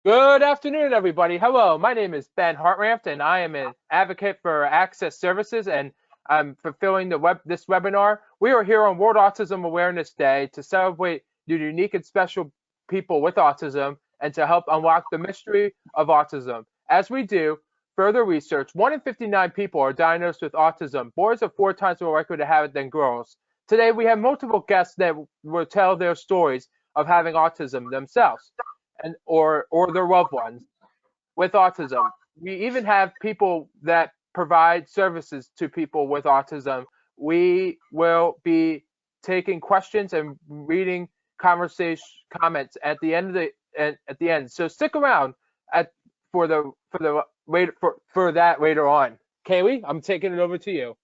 Good afternoon, everybody. Hello, my name is Ben Hartranft, and I am an advocate for access services, and I'm fulfilling this webinar. We are here on World Autism Awareness Day to celebrate the unique and special people with autism and to help unlock the mystery of autism. As we do further research, 1 in 59 people are diagnosed with autism. Boys are 4 times more likely to have it than girls. Today, we have multiple guests that will tell their stories of having autism themselves and or their loved ones with autism. We even have people that provide services to people with autism. We will be taking questions and reading conversation comments at the end of at the end. So stick around at for that later on. Kayleigh, I'm taking it over to you.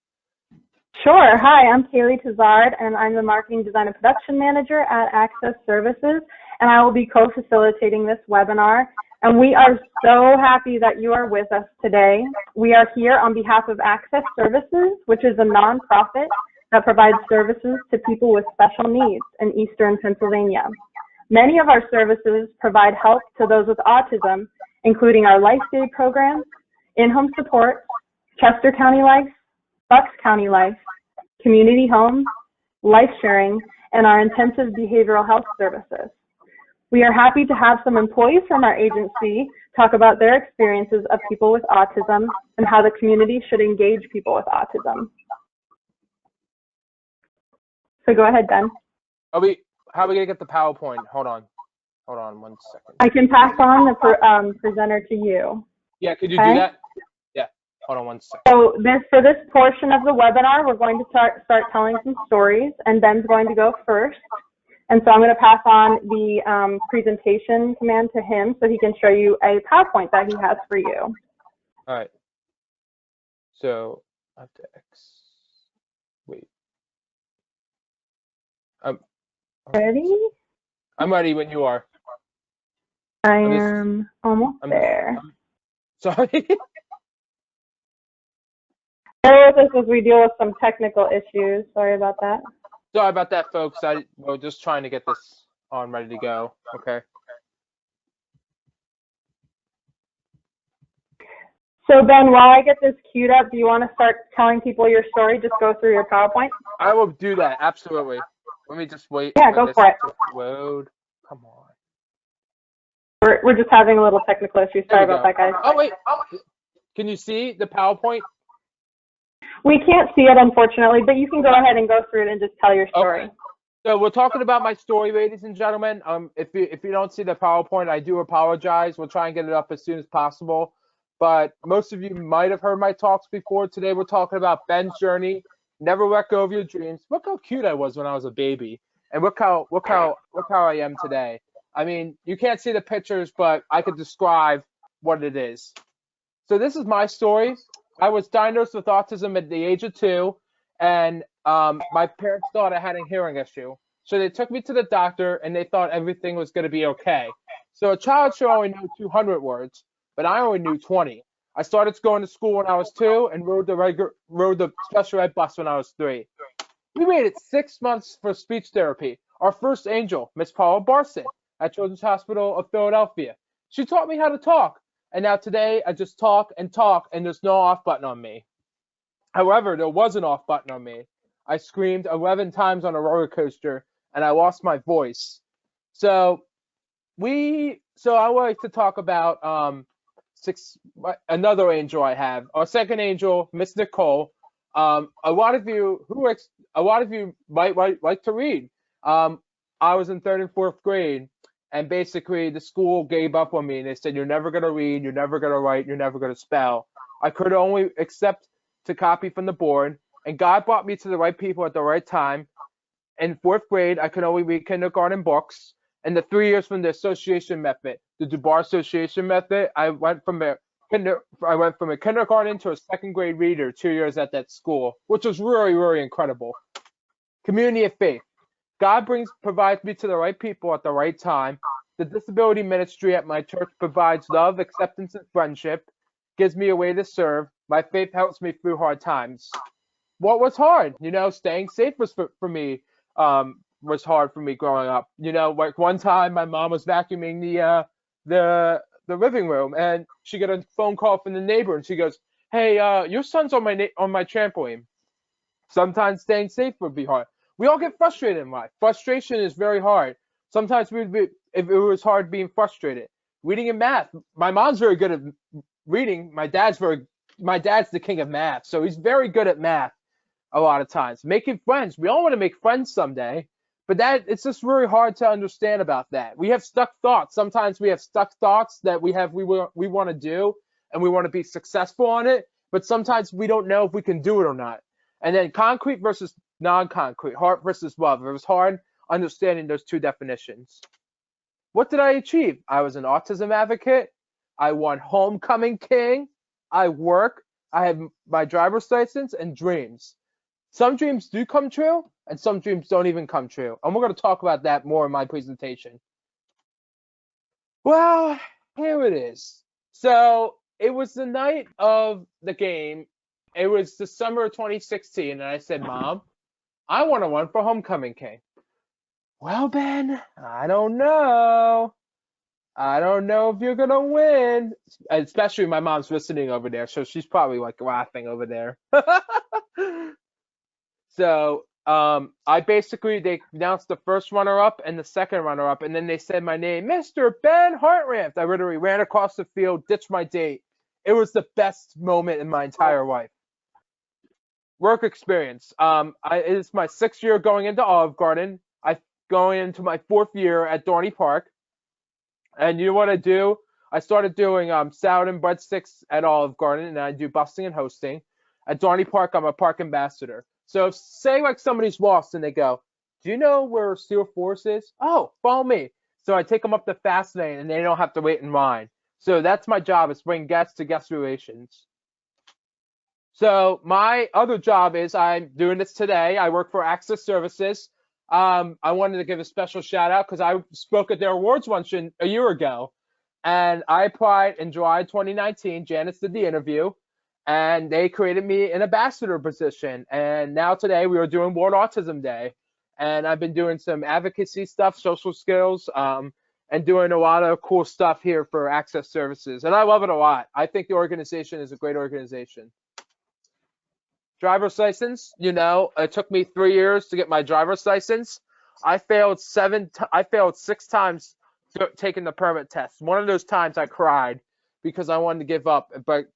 Sure. Hi, I'm Kayleigh Tizzard, and I'm the Marketing Design and Production Manager at Access Services, and I will be co-facilitating this webinar. And we are so happy that you are with us today. We are here on behalf of Access Services, which is a nonprofit that provides services to people with special needs in Eastern Pennsylvania. Many of our services provide help to those with autism, including our Life Day programs, in-home support, Chester County Life, Bucks County Life, community homes, life sharing, and our intensive behavioral health services. We are happy to have some employees from our agency talk about their experiences of people with autism and how the community should engage people with autism. So go ahead, Ben. How are we gonna get the PowerPoint? Hold on 1 second. I can pass on the presenter to you. Yeah, could you do that? Yeah, hold on 1 second. So for this portion of the webinar, we're going to start telling some stories, and Ben's going to go first. And so I'm going to pass on the presentation command to him so he can show you a PowerPoint that he has for you. All right. So I have to wait. Ready? I'm ready when you are. I am almost there. Sorry. Bear with us as we deal with some technical issues. Sorry about that. Sorry about that, folks. We're just trying to get this on ready to go. Okay. So Ben, while I get this queued up, do you want to start telling people your story? Just go through your PowerPoint? I will do that, absolutely. Let me just wait. Yeah, go for it. Load. Come on. We're just having a little technical issue. Sorry about that, guys. Oh, wait. Can you see the PowerPoint? We can't see it, unfortunately, but you can go ahead and go through it and just tell your story. Okay. So we're talking about my story, ladies and gentlemen. If you don't see the PowerPoint, I do apologize. We'll try and get it up as soon as possible. But most of you might have heard my talks before. Today we're talking about Ben's journey. Never let go of your dreams. Look how cute I was when I was a baby, and look how I am today. I mean, you can't see the pictures, but I could describe what it is. So this is my story. I was diagnosed with autism at the age of 2, and my parents thought I had a hearing issue. So they took me to the doctor, and they thought everything was going to be okay. So a child should only know 200 words, but I only knew 20. I started going to school when I was 2 and rode the special ed bus when I was 3. We waited 6 months for speech therapy. Our first angel, Miss Paula Barson, at Children's Hospital of Philadelphia. She taught me how to talk. And now today, I just talk, and there's no off button on me. However, there was an off button on me. I screamed 11 times on a roller coaster, and I lost my voice. So I would like to talk about another angel I have. Our second angel, Miss Nicole. A lot of you might like to read. I was in 3rd and 4th grade. And basically, the school gave up on me, and they said, "You're never going to read, you're never going to write, you're never going to spell." I could only accept to copy from the board, and God brought me to the right people at the right time. In 4th grade, I could only read kindergarten books. And the 3 years from the association method, the Dubar Association method, I went from a kindergarten to a 2nd grade reader 2 years at that school, which was really, really incredible. Community of faith. God provides me to the right people at the right time. The disability ministry at my church provides love, acceptance, and friendship, gives me a way to serve. My faith helps me through hard times. What was hard? Staying safe was for me, was hard for me growing up. Like one time my mom was vacuuming the the living room, and she got a phone call from the neighbor, and she goes, "Hey, your son's on my trampoline." Sometimes staying safe would be hard. We all get frustrated in life. Frustration is very hard. Sometimes if it was hard being frustrated. Reading and math. My mom's very good at reading. My dad's the king of math, so he's very good at math a lot of times. Making friends. We all want to make friends someday, but it's just really hard to understand about that. We have stuck thoughts. Sometimes we have stuck thoughts that we want to do, and we want to be successful on it, but sometimes we don't know if we can do it or not. And then concrete versus non-concrete, heart versus love. It was hard understanding those two definitions. What did I achieve? I was an autism advocate. I won homecoming king. I work. I have my driver's license and dreams. Some dreams do come true, and some dreams don't even come true. And we're going to talk about that more in my presentation. Well, here it is. So it was the night of the game. It was the summer of 2016, and I said, "Mom, I want to run for homecoming king." "Well, Ben, I don't know. I don't know if you're going to win." Especially my mom's listening over there, so she's probably like laughing over there. So they announced the first runner-up and the second runner-up, and then they said my name, Mr. Ben Hartranft. I literally ran across the field, ditched my date. It was the best moment in my entire life. Work experience. It's my 6th year going into Olive Garden. I'm going into my 4th year at Dorney Park. And you know what I do? I started doing salad and breadsticks at Olive Garden, and I do busing and hosting. At Dorney Park, I'm a park ambassador. So if, say like somebody's lost and they go, "Do you know where Steel Force is?" "Oh, follow me." So I take them up to fast lane, and they don't have to wait in line. So that's my job, is bring guests to guest relations. So my other job is, I'm doing this today. I work for Access Services. I wanted to give a special shout out because I spoke at their awards luncheon a year ago, and I applied in July 2019. Janice did the interview, and they created me an ambassador position. And now today we are doing World Autism Day, and I've been doing some advocacy stuff, social skills, and doing a lot of cool stuff here for Access Services. And I love it a lot. I think the organization is a great organization. Driver's license, it took me 3 years to get my driver's license. I failed 6 times taking the permit test. One of those times I cried because I wanted to give up, but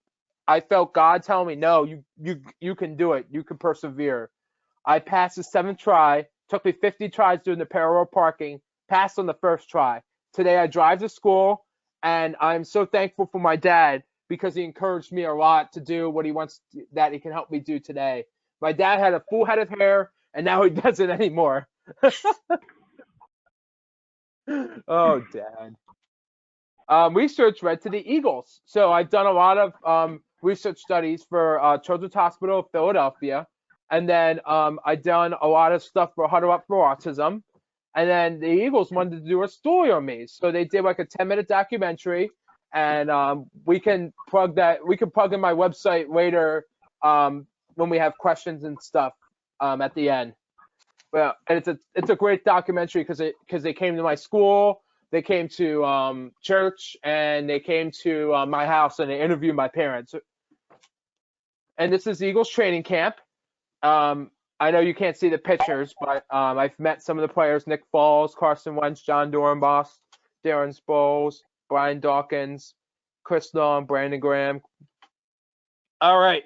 I felt God telling me, "No, you can do it. You can persevere." I passed the 7th try. Took me 50 tries doing the parallel parking. Passed on the 1st try. Today I drive to school, and I'm so thankful for my dad, because he encouraged me a lot to do what he wants, that he can help me do today. My dad had a full head of hair, and now he doesn't anymore. Oh, Dad. Research led to the Eagles. So I've done a lot of research studies for Children's Hospital of Philadelphia. And then I've done a lot of stuff for Huddle Up for Autism. And then the Eagles wanted to do a story on me. So they did like a 10-minute documentary. And we can plug in my website later when we have questions and stuff at the end. Well, and it's a great documentary because they came to my school, they came to church, and they came to my house, and they interviewed my parents. And this is Eagles training camp. I know you can't see the pictures, but I've met some of the players: Nick Foles, Carson Wentz, John Dorenbos, Darren Sproles, Brian Dawkins, Chris Long, Brandon Graham. All right.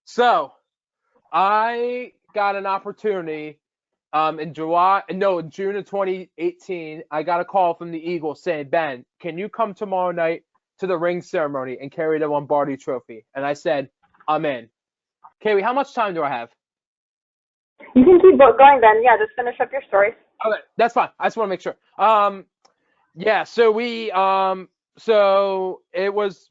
So I got an opportunity in June of 2018. I got a call from the Eagles saying, "Ben, can you come tomorrow night to the ring ceremony and carry the Lombardi trophy?" And I said, "I'm in." Kayleigh, how much time do I have? You can keep going, Ben. Yeah, just finish up your story. Okay, that's fine. I just want to make sure. Yeah, so so it was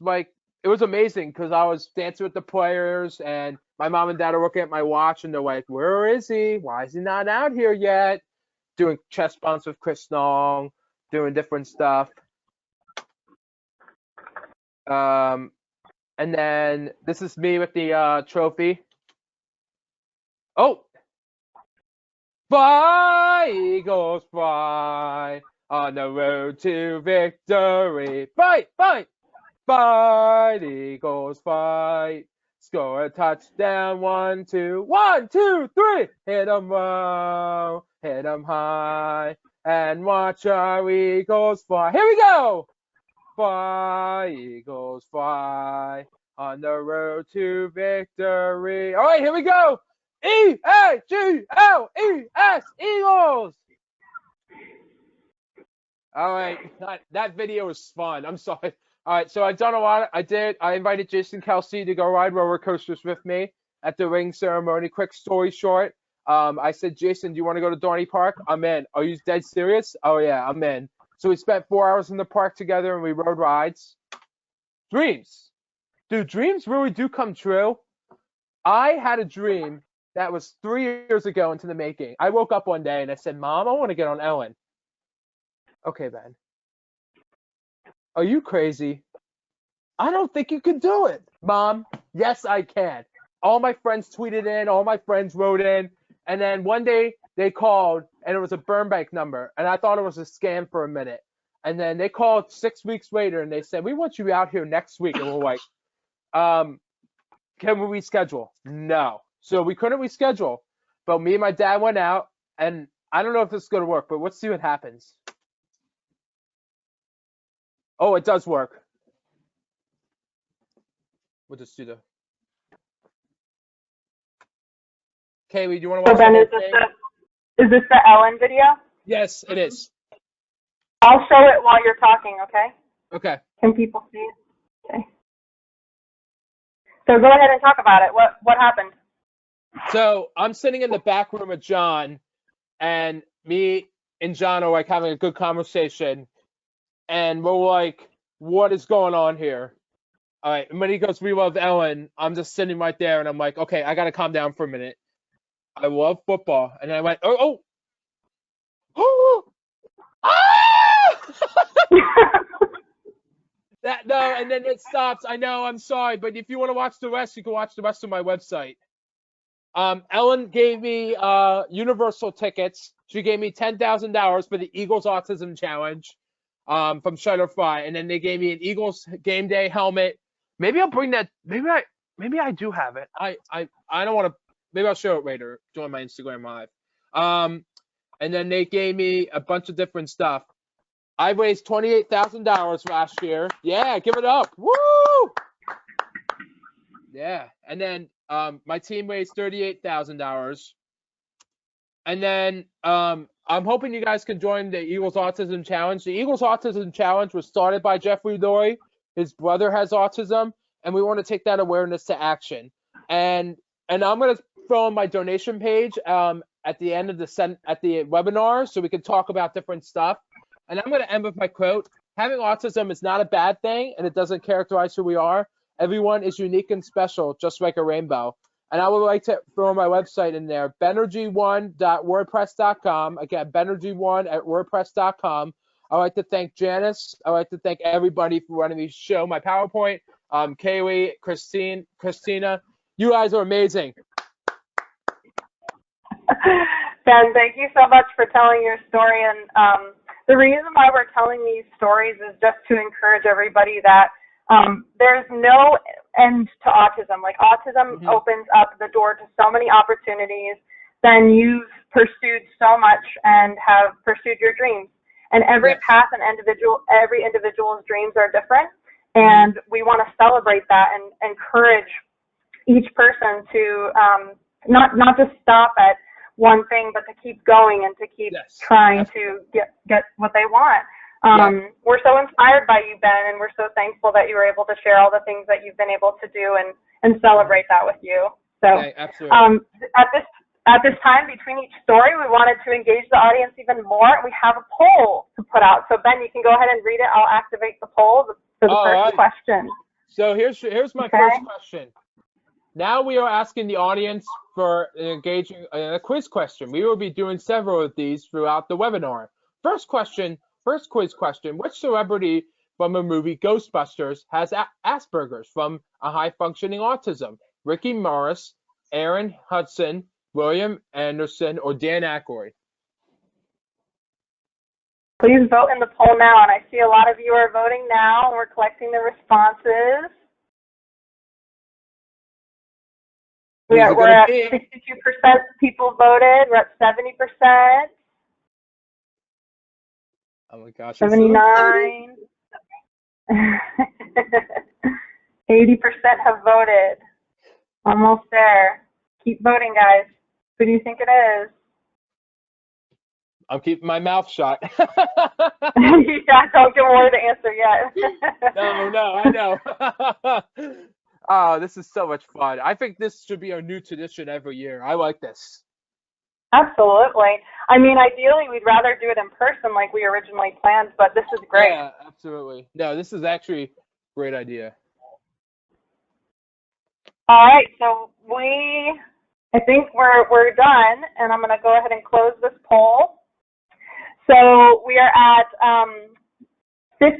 amazing because I was dancing with the players, and my mom and dad are looking at my watch, and they're like, "Where is he? Why is he not out here yet?" Doing chest bumps with Chris Long, doing different stuff. And then this is me with the trophy. Oh! Fly, Eagles, fly. On the road to victory. Fight, fight, fight, Eagles, fight. Score a touchdown, 1, 2, 1, 2, 3. Hit 'em low, hit 'em high, and watch our Eagles fly. Here we go. Fly, Eagles, fly. On the road to victory. All right, here we go. E-A-G-L-E-S, Eagles. All right, that video was fun. I'm sorry. All right, so I've done a lot. I invited Jason Kelsey to go ride roller coasters with me at the ring ceremony. Quick story short, I said, Jason, do you want to go to Dorney Park? I'm in. Are you dead serious? Oh yeah, I'm in. So we spent 4 hours in the park together and we rode rides. Dreams. Dude, dreams really do come true. I had a dream that was 3 years ago into the making. I woke up one day and I said, Mom, I want to get on Ellen. Okay, Ben. Are you crazy? I don't think you can do it. Mom, yes, I can. All my friends tweeted in, all my friends wrote in, and then one day they called and it was a Burnbank number, and I thought it was a scam for a minute. And then they called 6 weeks later and they said, we want you out here next week. And we're like, can we reschedule? No. So we couldn't reschedule. But me and my dad went out, and I don't know if this is going to work, but let's see what happens. Oh, it does work. We'll just do the. Kayleigh, do you want to watch So Ben, the is whole this thing? is this the Ellen video? Yes, it is. I'll show it while you're talking, okay? Okay. Can people see it? Okay. So go ahead and talk about it. What happened? So I'm sitting in the back room with John, and me and John are like having a good conversation, and we're like, what is going on here? All right. And when he goes, we love Ellen, I'm just sitting right there, and I'm like, okay, I got to calm down for a minute. I love football. And I went, oh, ah! No, and then it stops. I know, I'm sorry, but if you want to watch the rest, you can watch the rest on my website. Ellen gave me Universal tickets. She gave me $10,000 for the Eagles Autism Challenge from Shutterfly, and then they gave me an Eagles game day helmet. Maybe I'll bring that. Maybe I do have it. I don't want to. Maybe I'll show it later. Join my Instagram live. And then they gave me a bunch of different stuff. I raised $28,000 last year. Yeah, give it up. Woo! Yeah, and then my team raised $38,000. And then I'm hoping you guys can join the Eagles Autism Challenge. The Eagles Autism Challenge was started by Jeffrey Lurie. His brother has autism, and we want to take that awareness to action. And I'm going to throw in my donation page at the end of the webinar so we can talk about different stuff. And I'm going to end with my quote. Having autism is not a bad thing, and it doesn't characterize who we are. Everyone is unique and special, just like a rainbow. And I would like to throw my website in there, benergy1.wordpress.com. Again, benergy1@wordpress.com. I'd like to thank Janice. I'd like to thank everybody for running the show, my PowerPoint, Kayleigh, Christina. You guys are amazing. Ben, thank you so much for telling your story. And the reason why we're telling these stories is just to encourage everybody that there's no end to autism. Like autism opens up the door to so many opportunities. Then you've pursued so much and have pursued your dreams. And every path and every individual's dreams are different. And we want to celebrate that and encourage each person to not just stop at one thing, but to keep going and to keep trying to get what they want. We're so inspired by you, Ben, and we're so thankful that you were able to share all the things that you've been able to do and celebrate that with you. So absolutely. At this time, between each story, we wanted to engage the audience even more. We have a poll to put out. So, Ben, you can go ahead and read it. I'll activate the poll for the first question. So here's my first question. Now we are asking the audience for engaging a quiz question. We will be doing several of these throughout the webinar. First quiz question. Which celebrity from the movie Ghostbusters has Asperger's from a high-functioning autism? Ricky Morris, Aaron Hudson, William Anderson, or Dan Aykroyd? Please vote in the poll now, and I see a lot of you are voting now, and we're collecting the responses. We're at 62% people voted. We're at 70%. Oh my gosh. 79. 80% have voted. Almost there. Keep voting, guys. Who do you think it is? I'm keeping my mouth shut. Yeah, don't give away the answer yet. No, I know. Oh, this is so much fun. I think this should be a new tradition every year. I like this. Absolutely. I mean, ideally, we'd rather do it in person like we originally planned, but this is great. Yeah, absolutely. No, this is actually a great idea. All right, so I think we're done, and I'm going to go ahead and close this poll. So we are at 15%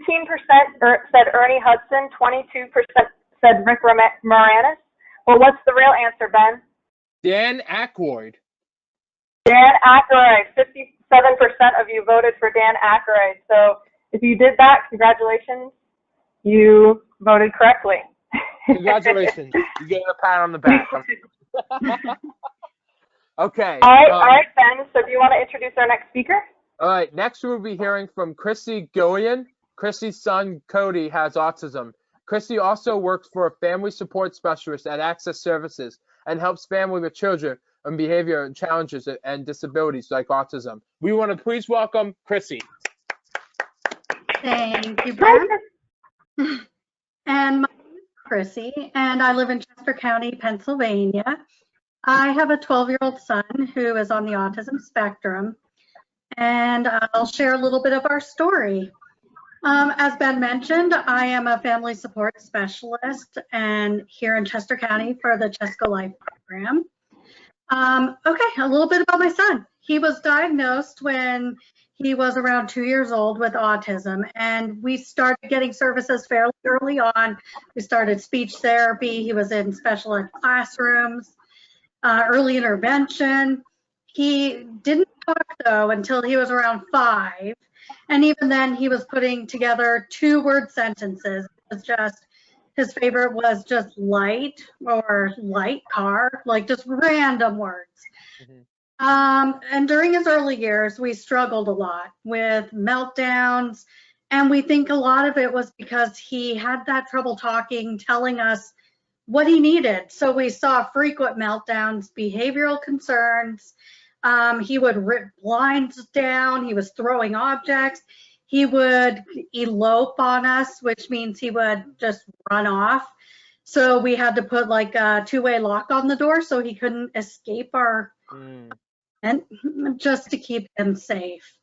said Ernie Hudson, 22% said Rick Moranis. Well, what's the real answer, Ben? Dan Aykroyd. Dan Aykroyd. 57% of you voted for Dan Aykroyd. So if you did that, congratulations. You voted correctly. Congratulations. You get a pat on the back. Okay. All right, Ben. So do you want to introduce our next speaker? All right. Next, we'll be hearing from Chrissy Gilliam. Chrissy's son, Cody, has autism. Chrissy also works for a family support specialist at Access Services and helps families with children and behavior challenges and disabilities like autism. We want to please welcome Chrissy. Thank you, Ben. And my name is Chrissy, and I live in Chester County, Pennsylvania. I have a 12-year-old son who is on the autism spectrum, and I'll share a little bit of our story. As Ben mentioned, I am a family support specialist and here in Chester County for the Chesco Life program. Okay, a little bit about my son. He was diagnosed when he was around 2 years old with autism, and we started getting services fairly early on. We started speech therapy. He was in special ed classrooms, early intervention. He didn't talk though until he was around 5. And even then he was putting together 2-word sentences. It was just, his favorite was just light or light car, like just random words. Mm-hmm. And during his early years, we struggled a lot with meltdowns. And we think a lot of it was because he had that trouble talking, telling us what he needed. So we saw frequent meltdowns, behavioral concerns. He would rip blinds down. He was throwing objects. He would elope on us, which means he would just run off. So we had to put like a 2-way lock on the door so he couldn't escape our, and just to keep him safe.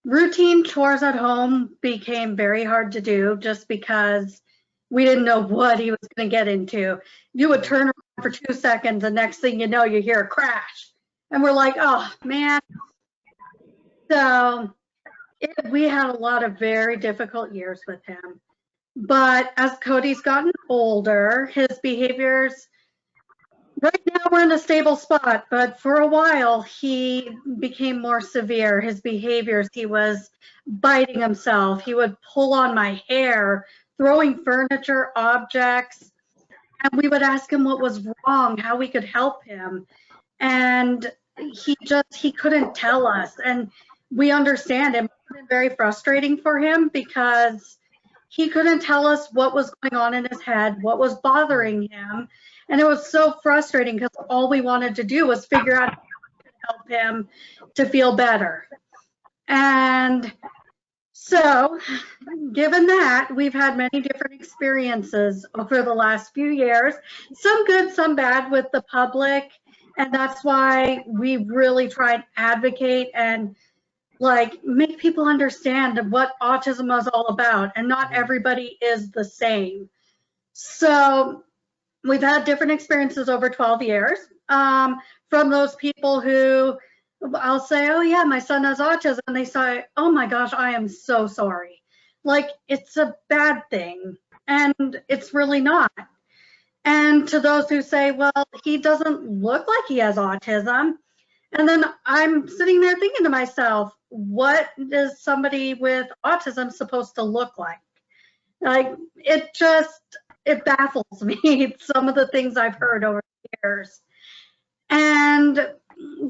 Routine chores at home became very hard to do just because we didn't know what he was going to get into. You would turn around for 2 seconds, and next thing you know, you hear a crash. And we're like, oh, man. So we had a lot of very difficult years with him. But as Cody's gotten older, his behaviors, right now we're in a stable spot, but for a while he became more severe. His behaviors, he was biting himself. He would pull on my hair, throwing furniture, objects. And we would ask him what was wrong, how we could help him. And he couldn't tell us. And we understand it. It's been very frustrating for him because he couldn't tell us what was going on in his head, what was bothering him. And it was so frustrating because all we wanted to do was figure out how to help him to feel better. And so, given that, we've had many different experiences over the last few years, some good, some bad with the public, and that's why we really try and advocate and like make people understand what autism is all about, and not everybody is the same. So we've had different experiences over 12 years from those people who I'll say, oh yeah, my son has autism. And they say, oh my gosh, I am so sorry. Like it's a bad thing. And it's really not. And to those who say, well, he doesn't look like he has autism. And then I'm sitting there thinking to myself, what is somebody with autism supposed to look like? Like, it baffles me, some of the things I've heard over the years. And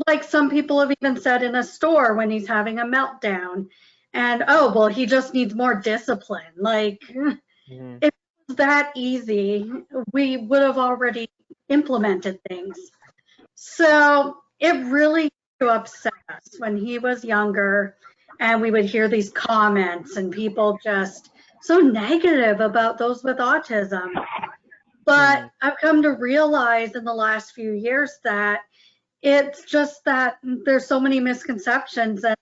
like some people have even said in a store when he's having a meltdown, and oh, well, he just needs more discipline. Like, if it was that easy, we would have already implemented things. So it really used to upset us when he was younger, and we would hear these comments and people just so negative about those with autism. But I've come to realize in the last few years that it's just that there's so many misconceptions and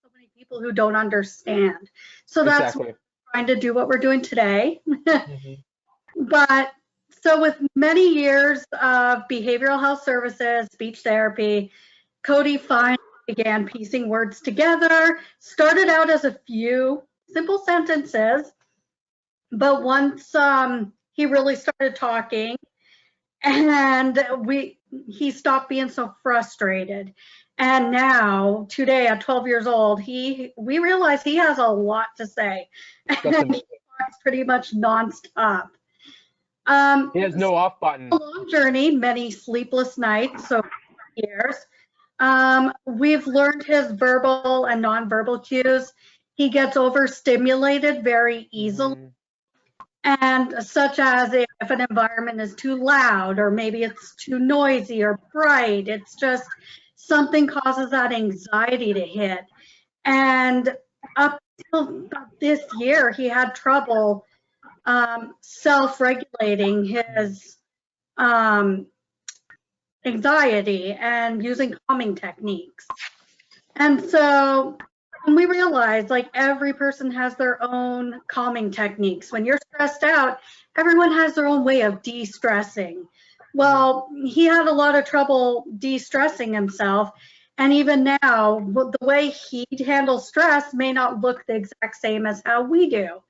so many people who don't understand. So that's Exactly. what we're trying to do what we're doing today. But so with many years of behavioral health services, speech therapy, Cody finally began piecing words together. Started out as a few simple sentences, but once he really started talking, and he stopped being so frustrated. And now, today, at 12 years old, we realize he has a lot to say. And he talks pretty much nonstop. He has no off button. A long journey, many sleepless nights over years. We've learned his verbal and nonverbal cues. He gets overstimulated very easily. And such as if an environment is too loud, or maybe it's too noisy or bright, it's just something causes that anxiety to hit. And up till this year, he had trouble self-regulating his anxiety and using calming techniques. And so we realized, like, every person has their own calming techniques. When you're stressed out, everyone has their own way of de-stressing. Well, he had a lot of trouble de-stressing himself. And even now, the way he handles stress may not look the exact same as how we do.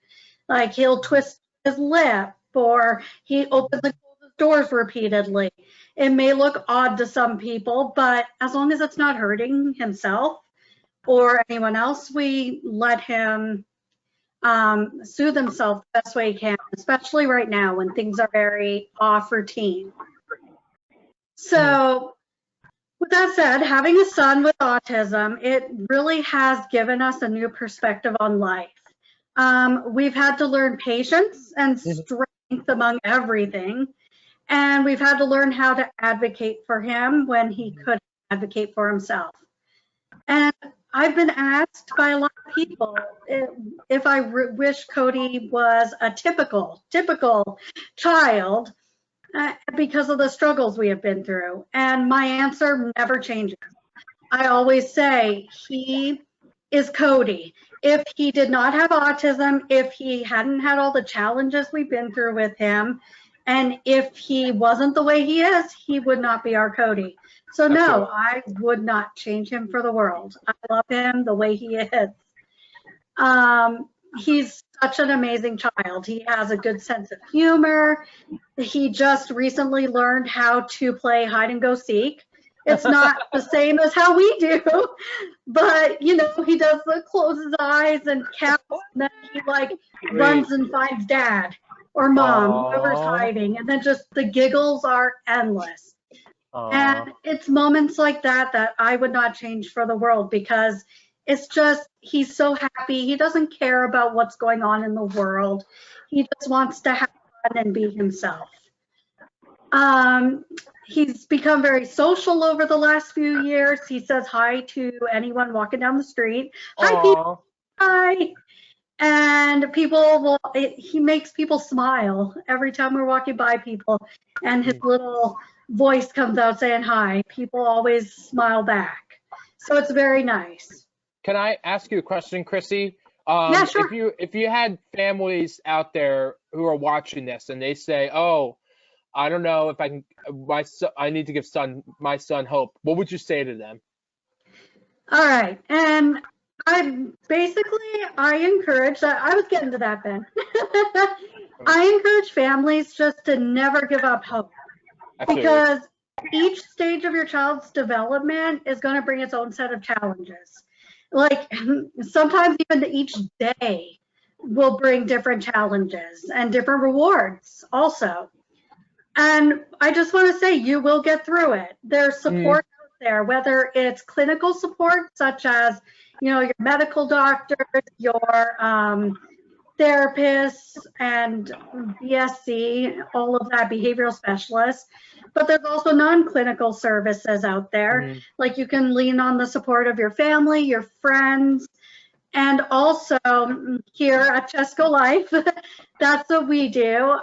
Like, he'll twist his lip, or he opens and closes doors repeatedly. It may look odd to some people, but as long as it's not hurting himself or anyone else, we let him soothe himself the best way he can, especially right now when things are very off routine. So with that said, having a son with autism, it really has given us a new perspective on life. We've had to learn patience and strength among everything. And we've had to learn how to advocate for him when he couldn't advocate for himself. And I've been asked by a lot of people if I wish Cody was a typical child because of the struggles we have been through. And my answer never changes. I always say he is Cody. If he did not have autism, if he hadn't had all the challenges we've been through with him, and if he wasn't the way he is, he would not be our Cody. So no, I would not change him for the world. I love him the way he is. He's such an amazing child. He has a good sense of humor. He just recently learned how to play hide and go seek. It's not the same as how we do, but you know, he does close his eyes and counts, and then he like runs and finds dad or mom, whoever's hiding, and then just the giggles are endless. And it's moments like that that I would not change for the world, because it's just, he's so happy. He doesn't care about what's going on in the world. He just wants to have fun and be himself. He's become very social over the last few years. He says hi to anyone walking down the street. Hi, people. Hi. And people he makes people smile every time we're walking by people, and his little voice comes out saying hi. People always smile back. So it's very nice. Can I ask you a question, Chrissy? Yeah, sure. If you had families out there who are watching this and they say, "Oh, I don't know if I can, I need to give my son hope," what would you say to them? All right, and I encourage that. I was getting to that then. I encourage families just to never give up hope. Absolutely. Because each stage of your child's development is going to bring its own set of challenges. Like sometimes even each day will bring different challenges and different rewards also. And I just want to say you will get through it. There's support out there, whether it's clinical support, such as, you know, your medical doctors, your therapists and BSC, all of that, behavioral specialists. But there's also non-clinical services out there. Like you can lean on the support of your family, your friends, and also here at Chesco Life, that's what we do.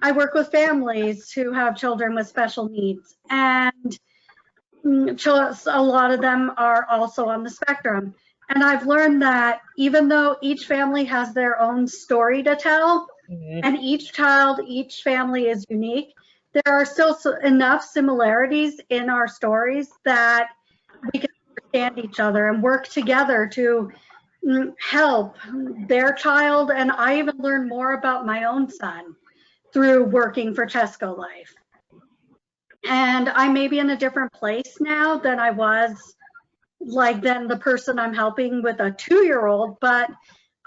I work with families who have children with special needs, and a lot of them are also on the spectrum. And I've learned that even though each family has their own story to tell, and each child, each family is unique, there are still enough similarities in our stories that we can understand each other and work together to help their child. And I even learned more about my own son through working for Chesco Life. And I may be in a different place now than I was than the person I'm helping with a 2-year-old, but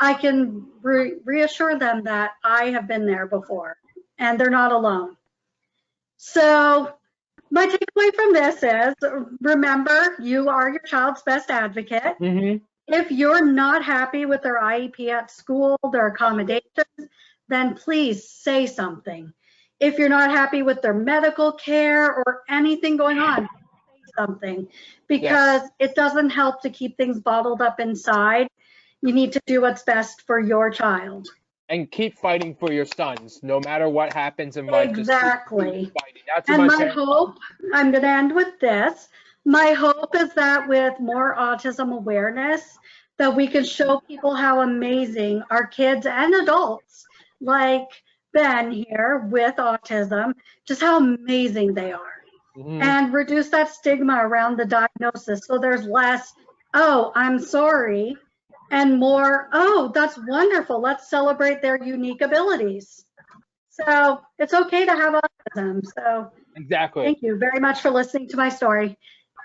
I can reassure them that I have been there before and they're not alone. So my takeaway from this is, remember, you are your child's best advocate. If you're not happy with their IEP at school, their accommodations, then please say something. If you're not happy with their medical care or anything going on, say something, because it doesn't help to keep things bottled up inside. You need to do what's best for your child. And keep fighting for your sons, no matter what happens in life. Exactly. That's and my hope, I'm going to end with this. My hope is that with more autism awareness, that we can show people how amazing our kids and adults like Ben here with autism, just how amazing they are. And reduce that stigma around the diagnosis so there's less, oh, I'm sorry, and more, oh, that's wonderful. Let's celebrate their unique abilities. So it's okay to have autism. So exactly. Thank you very much for listening to my story.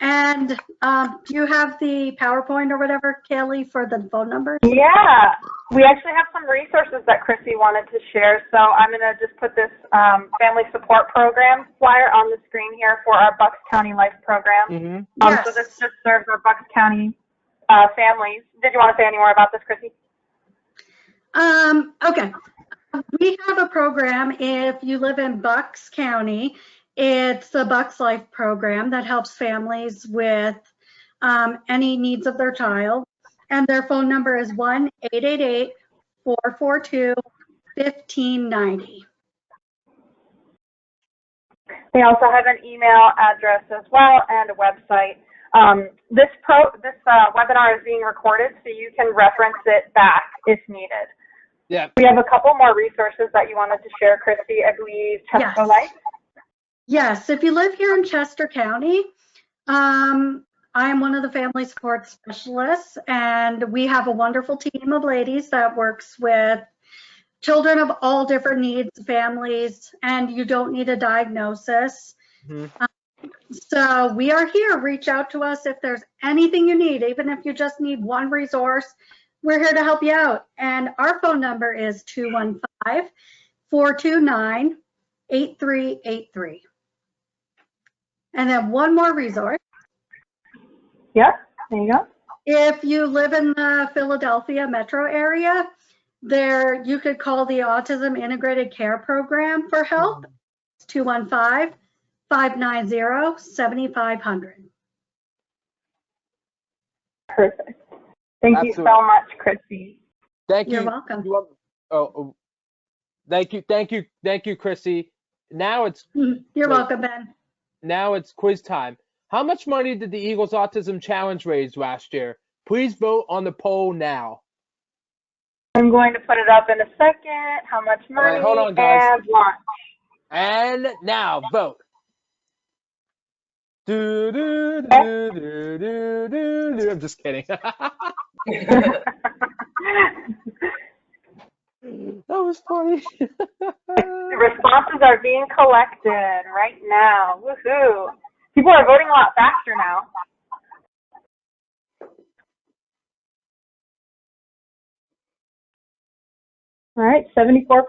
And do you have the PowerPoint or whatever, Kayleigh, for the phone numbers? Yeah, we actually have some resources that Chrissy wanted to share. So I'm going to just put this family support program flyer on the screen here for our Bucks County Life program. Yes. So this just serves our Bucks County families. Did you want to say any more about this, Chrissy? Okay. We have a program if you live in Bucks County. It's the Bucks Life program that helps families with any needs of their child. And their phone number is 1-888-442-1590. They also have an email address as well and a website. This webinar is being recorded, so you can reference it back if needed. Yeah. We have a couple more resources that you wanted to share, Chrissy. I believe Chesco Life. Yes, if you live here in Chester County, I am one of the family support specialists, and we have a wonderful team of ladies that works with children of all different needs, families, and you don't need a diagnosis. So we are here. Reach out to us if there's anything you need, even if you just need one resource. We're here to help you out. And our phone number is 215-429-8383. And then one more resource. Yep, there you go. If you live in the Philadelphia metro area, there you could call the Autism Integrated Care Program for help. It's 215-590-7500. Perfect. Thank you so much, Chrissy. Thank you. You're welcome. Thank you, Chrissy. Now it's You're welcome, Ben. Now it's quiz time. How much money did the Eagles Autism Challenge raise last year? Please vote on the poll now. I'm going to put it up in a second. How much money? All right, hold on, guys. And launch. And now vote. I'm just kidding. That was funny. The response responses are being collected right now. Woohoo! People are voting a lot faster now. All right, 74%.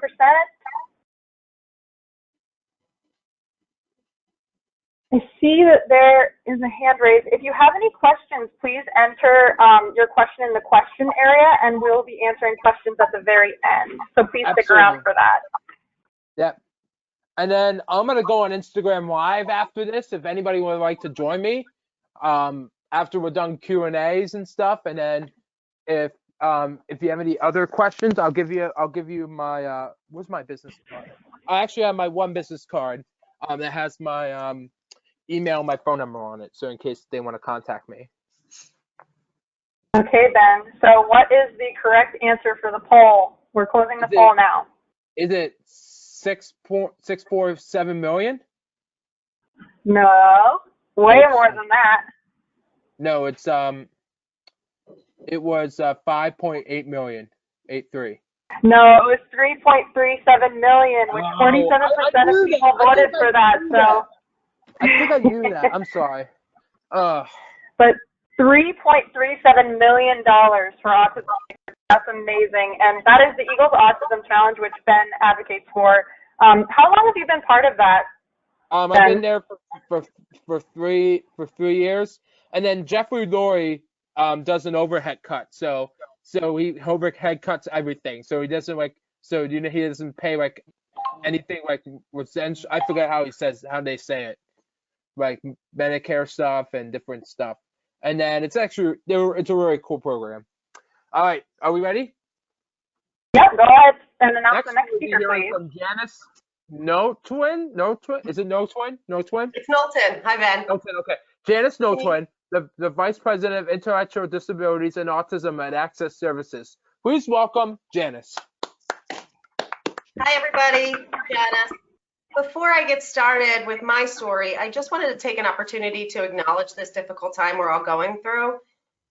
I see that there is a hand raised. If you have any questions, please enter your question in the question area, and we'll be answering questions at the very end. So please stick around for that. Yep. And then I'm going to go on Instagram Live after this if anybody would like to join me after we're done Q&As and stuff. And then if you have any other questions, I'll give you my where's my business card? I actually have my one business card that has my email, my phone number on it, so in case they want to contact me. Okay, Ben. So what is the correct answer for the poll? We're closing the poll now. Is it 6.647 million? No, way more than that. No, it's it was 5.8 million, 83. No, it was 3.37 million, which 47% of people voted for that. So I think I knew that. I'm sorry. But $3.37 million for autism. That's amazing. And that is the Eagles Autism Challenge, which Ben advocates for. How long have you been part of that? I've been there for 3 years. And then Jeffrey Lurie does an overhead cut. So he overhead cuts everything. So he doesn't he doesn't pay like anything like I forget how they say it. Like Medicare stuff and different stuff. And then it's a really cool program. All right, are we ready? Yep, go ahead and announce the next speaker, please. From Janice Knowlton. Is it Knowlton? It's Knowlton. Hi, Ben. Knowlton, okay. Janice Knowlton, the Vice President of Intellectual Disabilities and Autism at Access Services. Please welcome Janice. Hi, everybody. Janice. Before I get started with my story, I just wanted to take an opportunity to acknowledge this difficult time we're all going through,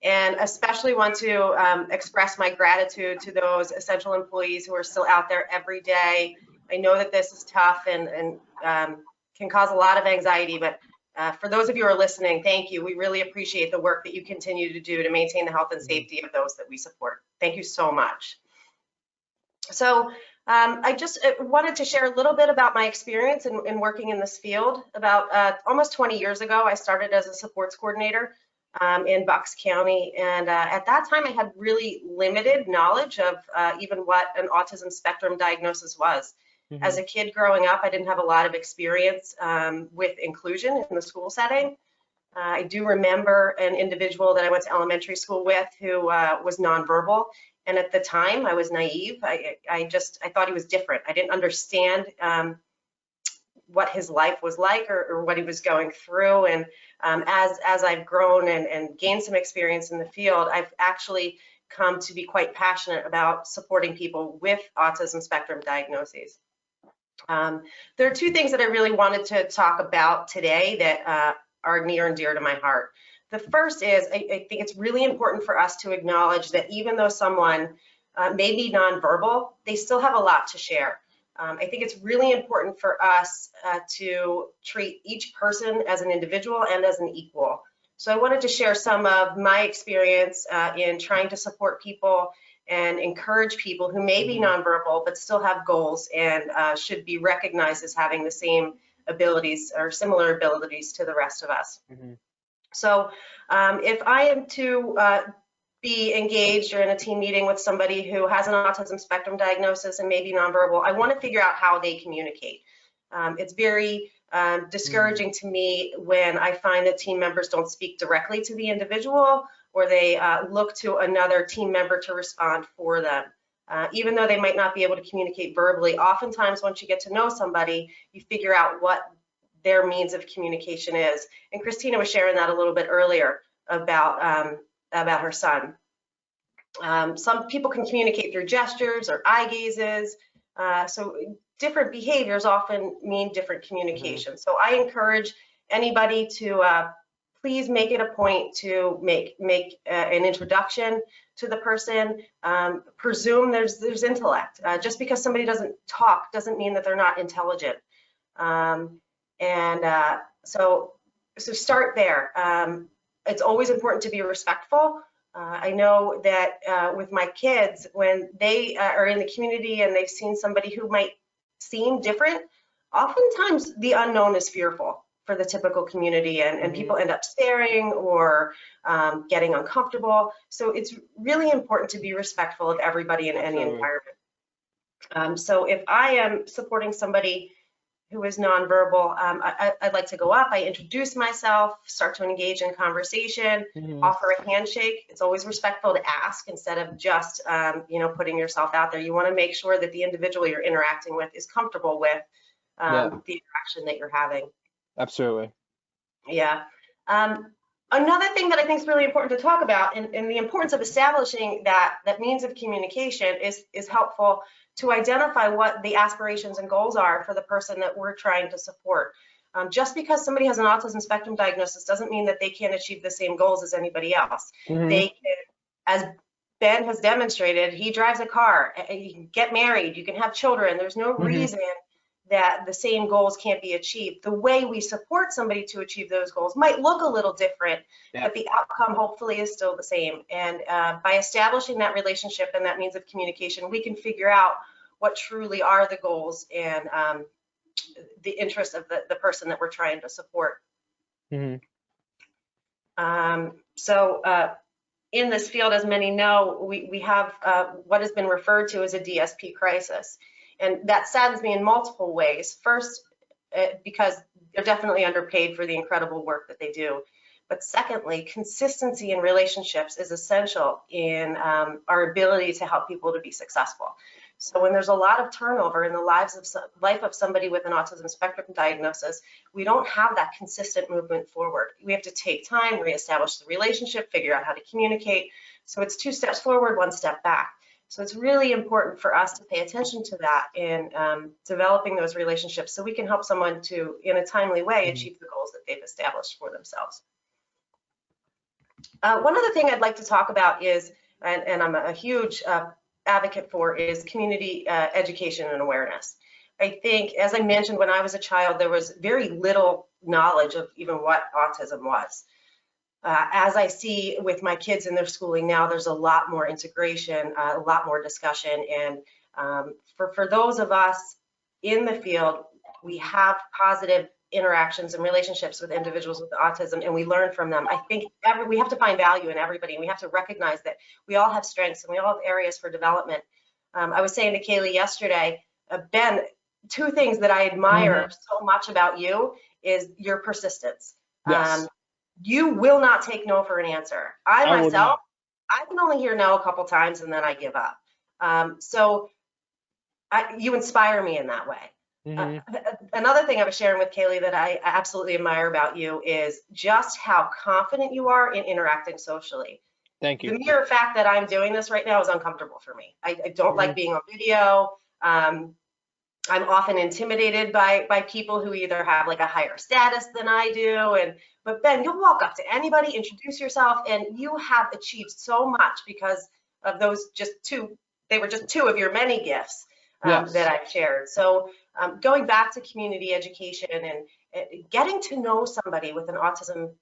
and especially want to express my gratitude to those essential employees who are still out there every day. I know that this is tough and can cause a lot of anxiety, but for those of you who are listening, thank you. We really appreciate the work that you continue to do to maintain the health and safety of those that we support. Thank you so much. So I just wanted to share a little bit about my experience in working in this field. About almost 20 years ago, I started as a supports coordinator in Bucks County. And at that time, I had really limited knowledge of even what an autism spectrum diagnosis was. Mm-hmm. As a kid growing up, I didn't have a lot of experience with inclusion in the school setting. I do remember an individual that I went to elementary school with who was nonverbal. And at the time, I was naive. I thought he was different. I didn't understand what his life was like or what he was going through. And as I've grown and gained some experience in the field, I've actually come to be quite passionate about supporting people with autism spectrum diagnoses. There are two things that I really wanted to talk about today that are near and dear to my heart. The first is I think it's really important for us to acknowledge that even though someone may be nonverbal, they still have a lot to share. I think it's really important for us to treat each person as an individual and as an equal. So I wanted to share some of my experience in trying to support people and encourage people who may be nonverbal but still have goals and should be recognized as having the same abilities or similar abilities to the rest of us. Mm-hmm. So if I am to be engaged or in a team meeting with somebody who has an autism spectrum diagnosis and may be nonverbal, I want to figure out how they communicate. It's very discouraging to me when I find that team members don't speak directly to the individual or they look to another team member to respond for them. Even though they might not be able to communicate verbally, oftentimes once you get to know somebody, you figure out what their means of communication is. And Christina was sharing that a little bit earlier about her son. Some people can communicate through gestures or eye gazes. So different behaviors often mean different communication. So I encourage anybody to please make it a point to make an introduction to the person. Presume there's intellect. Just because somebody doesn't talk doesn't mean that they're not intelligent. So start there. It's always important to be respectful. I know that with my kids, when they are in the community and they've seen somebody who might seem different, oftentimes the unknown is fearful for the typical community, and people end up staring or getting uncomfortable. So it's really important to be respectful of everybody in any environment. So if I am supporting somebody who is nonverbal, I'd like to go up, I introduce myself, start to engage in conversation, offer a handshake. It's always respectful to ask instead of just putting yourself out there. You want to make sure that the individual you're interacting with is comfortable with the interaction that you're having. Absolutely. Yeah. Another thing that I think is really important to talk about, and the importance of establishing that means of communication is helpful to identify what the aspirations and goals are for the person that we're trying to support. Just because somebody has an autism spectrum diagnosis doesn't mean that they can't achieve the same goals as anybody else. They can, as Ben has demonstrated, he drives a car, you can get married, you can have children. There's no reason that the same goals can't be achieved. The way we support somebody to achieve those goals might look a little different, but the outcome hopefully is still the same. And by establishing that relationship and that means of communication, we can figure out what truly are the goals and the interests of the person that we're trying to support. In this field, as many know, we have what has been referred to as a DSP crisis. And that saddens me in multiple ways. First, because they're definitely underpaid for the incredible work that they do. But secondly, consistency in relationships is essential in our ability to help people to be successful. So when there's a lot of turnover in the life of somebody with an autism spectrum diagnosis, we don't have that consistent movement forward. We have to take time, reestablish the relationship, figure out how to communicate. So it's 2 steps forward, 1 step back. So it's really important for us to pay attention to that in developing those relationships so we can help someone to, in a timely way, achieve the goals that they've established for themselves. One other thing I'd like to talk about is, and I'm a huge advocate for, is community education and awareness. I think, as I mentioned, when I was a child, there was very little knowledge of even what autism was. As I see with my kids in their schooling now, there's a lot more integration, a lot more discussion. And for those of us in the field, we have positive interactions and relationships with individuals with autism, and we learn from them. I think we have to find value in everybody, and we have to recognize that we all have strengths and we all have areas for development. I was saying to Kayleigh yesterday, Ben, 2 things that I admire so much about you is your persistence. Yes. You will not take no for an answer. I myself, I can only hear no a couple times and then I give up. You inspire me in that way. Another thing I was sharing with Kayleigh that I absolutely admire about you is just how confident you are in interacting socially. Thank you. The mere fact that I'm doing this right now is uncomfortable for me. I don't like being on video. I'm often intimidated by people who either have like a higher status than I do. But Ben, you'll walk up to anybody, introduce yourself, and you have achieved so much because of those they were just 2 of your many gifts that I've shared. So going back to community education and getting to know somebody with an autism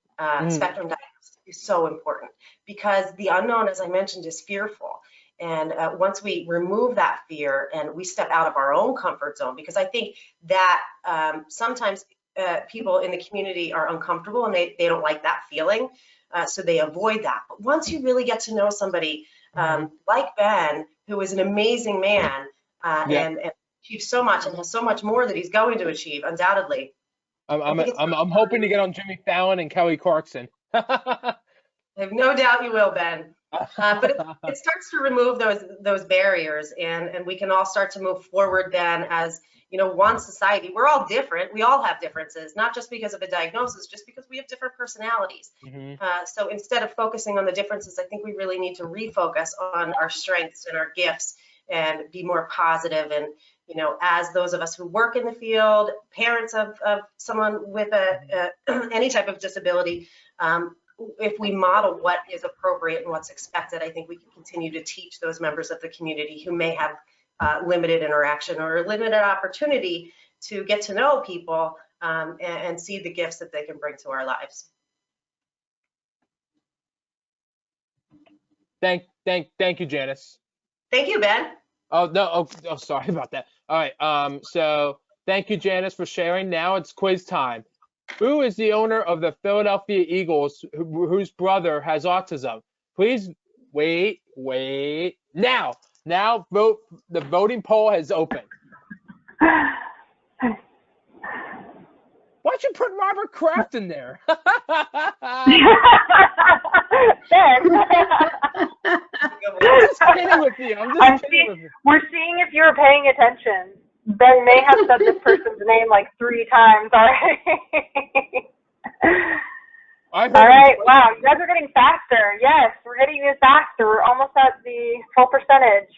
spectrum diagnosis is so important, because the unknown, as I mentioned, is fearful. And once we remove that fear and we step out of our own comfort zone, because I think that sometimes people in the community are uncomfortable and they don't like that feeling, so they avoid that. But once you really get to know somebody like Ben, who is an amazing man and achieves so much and has so much more that he's going to achieve, undoubtedly. I'm hoping to get on Jimmy Fallon and Kelly Clarkson. I have no doubt you will, Ben. But it starts to remove those barriers, and we can all start to move forward then as, one society. We're all different. We all have differences, not just because of a diagnosis, just because we have different personalities. So instead of focusing on the differences, I think we really need to refocus on our strengths and our gifts and be more positive. And, as those of us who work in the field, parents of someone with any type of disability, If we model what is appropriate and what's expected, I think we can continue to teach those members of the community who may have limited interaction or limited opportunity to get to know people and see the gifts that they can bring to our lives. Thank you, Janice. Thank you, Ben. Oh no, oh sorry about that. All right, so thank you, Janice, for sharing. Now it's quiz time. Who is the owner of the Philadelphia Eagles whose brother has autism? Please wait. Now vote. The voting poll has opened. Why'd you put Robert Kraft in there? Ben. I'm just kidding with you. We're seeing if you were paying attention. Ben may have said this person's name like 3 times already. All right, wow, you guys are getting faster. Yes, we're getting even faster. We're almost at the full percentage.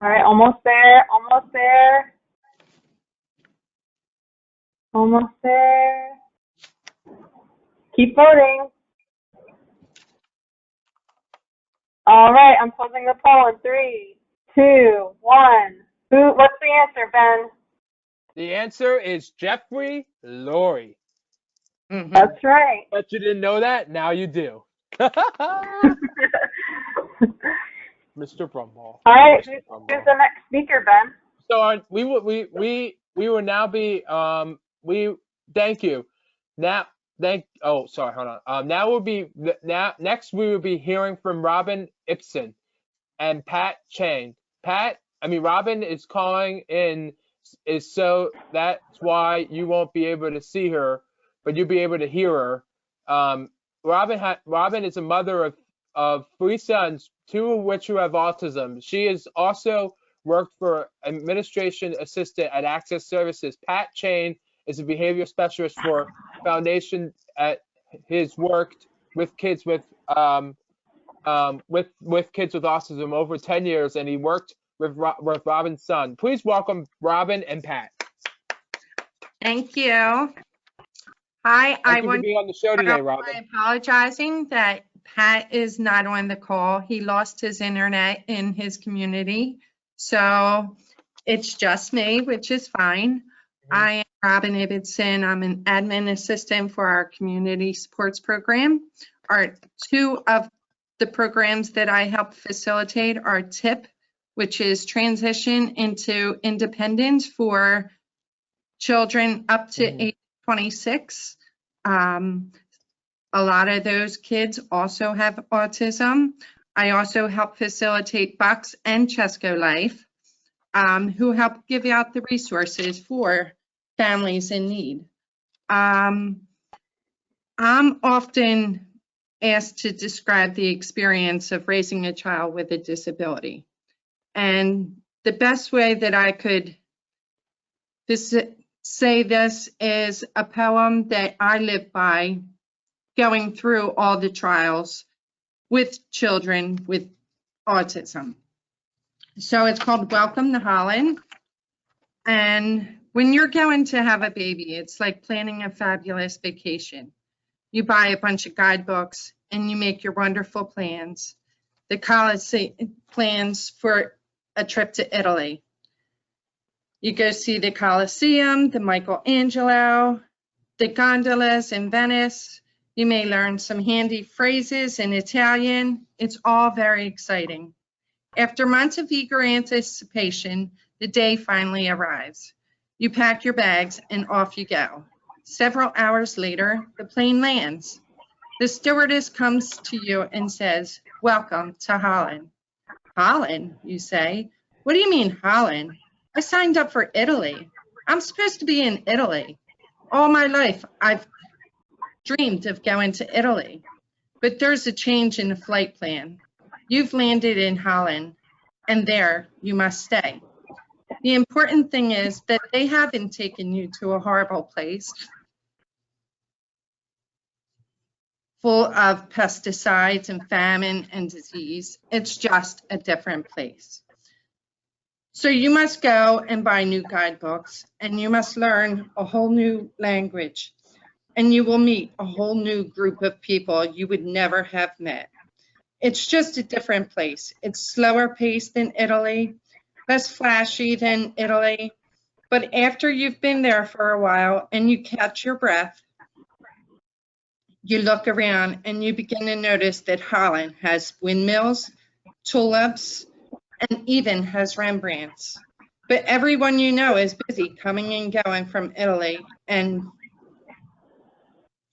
All right, almost there. Keep voting. All right, I'm closing the poll in 3, 2, 1. What's the answer, Ben? The answer is Jeffrey Lurie. Mm-hmm. That's right. But you didn't know that? Now you do. Mr. Brumball. All right, who's the next speaker, Ben? So we will now be thank you. Hold on. Next we will be hearing from Robin Ibbetson and Pat Chain. Robin is calling in, so that's why you won't be able to see her, but you'll be able to hear her. Robin is a mother of 3 sons, 2 of which who have autism. She has also worked for administration assistant at Access Services. Pat Chain is a behavior specialist for Foundation. His worked with kids with kids with autism over 10 years, and he worked with Robin's son. Please welcome Robin and Pat. Thank you. Hi, I want to be on the show today, Robin. I'm apologizing that Pat is not on the call. He lost his internet in his community, so it's just me, which is fine. I am Robin Ibbetson. I'm an admin assistant for our community supports program. 2 of the programs that I help facilitate are TIP, which is transition into independence for children up to age 26. A lot of those kids also have autism. I also help facilitate Bucks and Chesco Life, who help give out the resources for families in need. I'm often asked to describe the experience of raising a child with a disability. And the best way that I could say this is a poem that I live by, going through all the trials with children with autism. So it's called Welcome to Holland. And when you're going to have a baby, it's like planning a fabulous vacation. You buy a bunch of guidebooks and you make your wonderful plans. The plans for a trip to Italy. You go see the Colosseum, the Michelangelo, the gondolas in Venice. You may learn some handy phrases in Italian. It's all very exciting. After months of eager anticipation, the day finally arrives. You pack your bags and off you go. Several hours later, the plane lands. The stewardess comes to you and says, "Welcome to Holland." Holland, you say? What do you mean Holland? I signed up for Italy. I'm supposed to be in Italy. All my life, I've dreamed of going to Italy. But there's a change in the flight plan. You've landed in Holland, and there you must stay. The important thing is that they haven't taken you to a horrible place full of pesticides and famine and disease. It's just a different place. So you must go and buy new guidebooks, and you must learn a whole new language, and you will meet a whole new group of people you would never have met. It's just a different place. It's slower paced than Italy, less flashy than Italy, but after you've been there for a while and you catch your breath, you look around and you begin to notice that Holland has windmills, tulips, and even has Rembrandts. But everyone you know is busy coming and going from Italy, and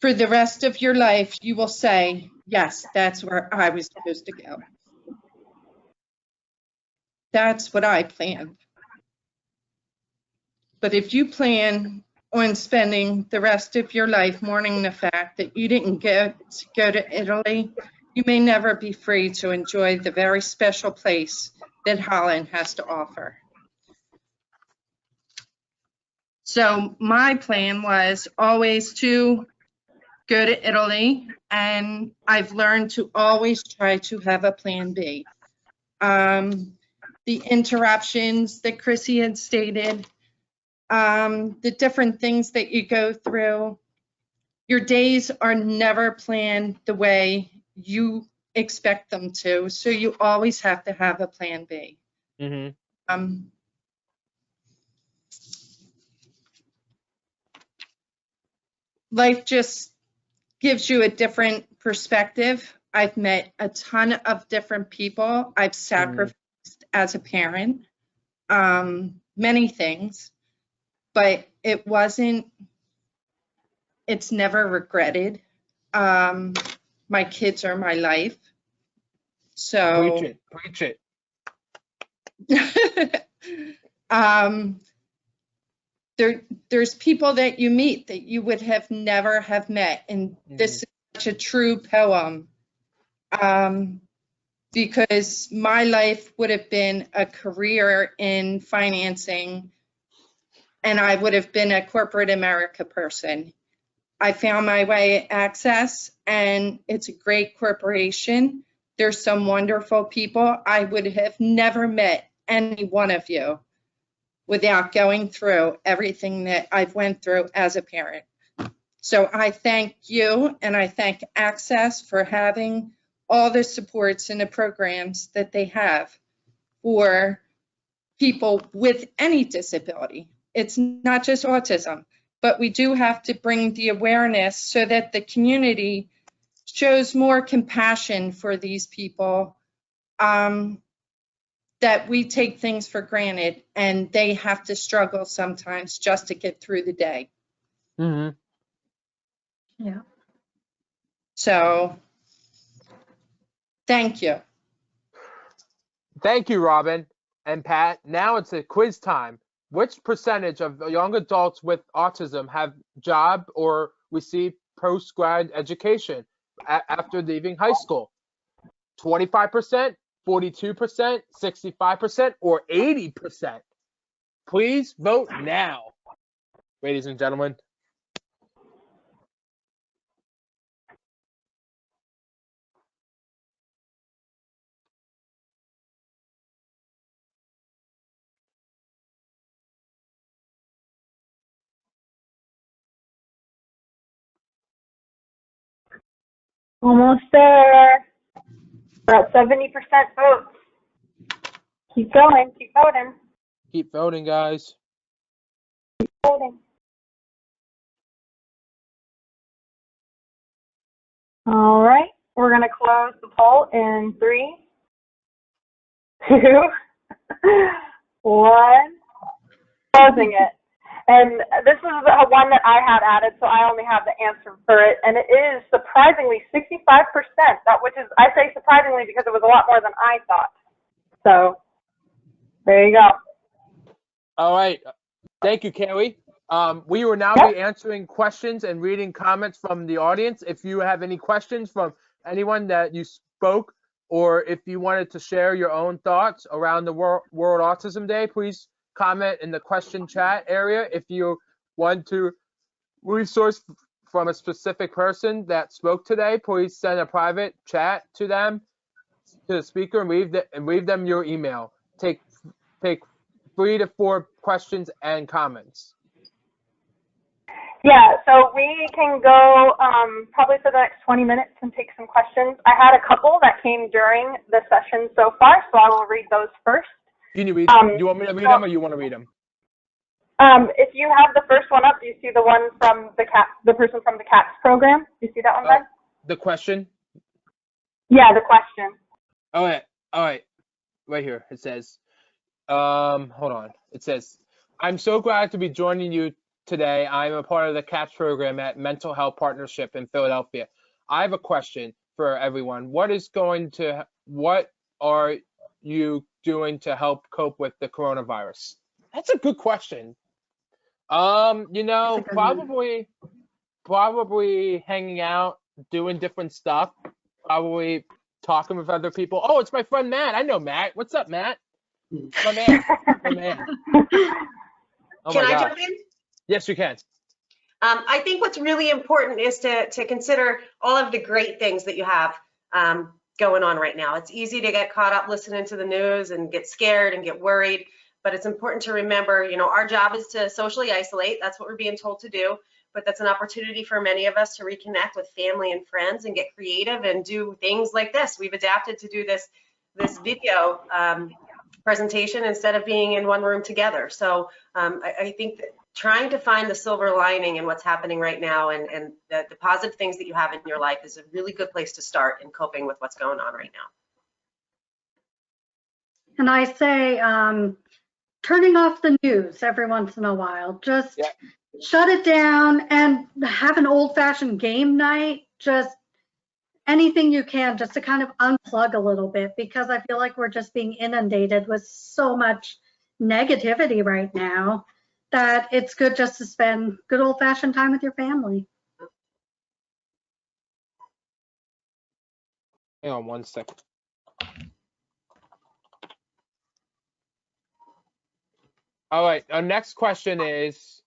for the rest of your life, you will say, yes, that's where I was supposed to go. That's what I planned. But if you plan on spending the rest of your life mourning the fact that you didn't go to Italy, you may never be free to enjoy the very special place that Holland has to offer. So my plan was always to go to Italy, and I've learned to always try to have a plan B. The interruptions that Chrissy had stated, the different things that you go through, your days are never planned the way you expect them to, so you always have to have a plan B. Mm-hmm. Life just gives you a different perspective. I've met a ton of different people. I've sacrificed as a parent, many things, but it's never regretted. My kids are my life. So preach it. There's people that you meet that you would have never have met, and this is such a true poem, because my life would have been a career in financing, and I would have been a corporate America person. I found my way at Access, and it's a great corporation. There's some wonderful people. I would have never met any one of you without going through everything that I've went through as a parent. So I thank you, and I thank Access for having all the supports and the programs that they have for people with any disability. It's not just autism, but we do have to bring the awareness so that the community shows more compassion for these people, that we take things for granted and they have to struggle sometimes just to get through the day. Mm-hmm. Yeah. So, thank you. Thank you, Robin and Pat. Now it's a quiz time. Which percentage of young adults with autism have job or receive post-grad education after leaving high school? 25%, 42%, 65%, or 80%? Please vote now, ladies and gentlemen. Almost there. We're at 70% votes. Keep going. Keep voting. Keep voting, guys. Keep voting. All right. We're going to close the poll in 3, 2, 1. Closing it. And this is one that I had added, so I only have the answer for it. And it is surprisingly 65%. Which is, I say surprisingly because it was a lot more than I thought. So there you go. All right. Thank you, Kayleigh. We will now be answering questions and reading comments from the audience. If you have any questions from anyone that you spoke, or if you wanted to share your own thoughts around the World Autism Day, please comment in the question chat area. If you want to resource from a specific person that spoke today, please send a private chat to them, to the speaker, and leave them your email. Take 3 to 4 questions and comments. Yeah, so we can go probably for the next 20 minutes and take some questions. I had a couple that came during the session so far, so I will read those first. Can you read them? Do you want me to read them or you want to read them? If you have the first one up, do you see the one from the person from the CAPS program? Do you see that one, Ben? The question? Yeah, the question. All right. Right here. It says, hold on. It says, I'm so glad to be joining you today. I'm a part of the CAPS program at Mental Health Partnership in Philadelphia. I have a question for everyone. What are you doing to help cope with the coronavirus? That's a good question. Probably hanging out, doing different stuff, probably talking with other people. Oh, it's my friend Matt. I know Matt. What's up, Matt? My man. Oh Can my I gosh. jump in? Yes, you can. I think what's really important is to consider all of the great things that you have going on right now. It's easy to get caught up listening to the news and get scared and get worried, but it's important to remember, our job is to socially isolate. That's what we're being told to do, but that's an opportunity for many of us to reconnect with family and friends and get creative and do things like this. We've adapted to do this video presentation instead of being in one room together. So I think that trying to find the silver lining in what's happening right now and the positive things that you have in your life is a really good place to start in coping with what's going on right now. And I say, turning off the news every once in a while, just shut it down and have an old-fashioned game night, just anything you can just to kind of unplug a little bit, because I feel like we're just being inundated with so much negativity right now that it's good just to spend good old-fashioned time with your family. Hang on one second. All right, our next question is,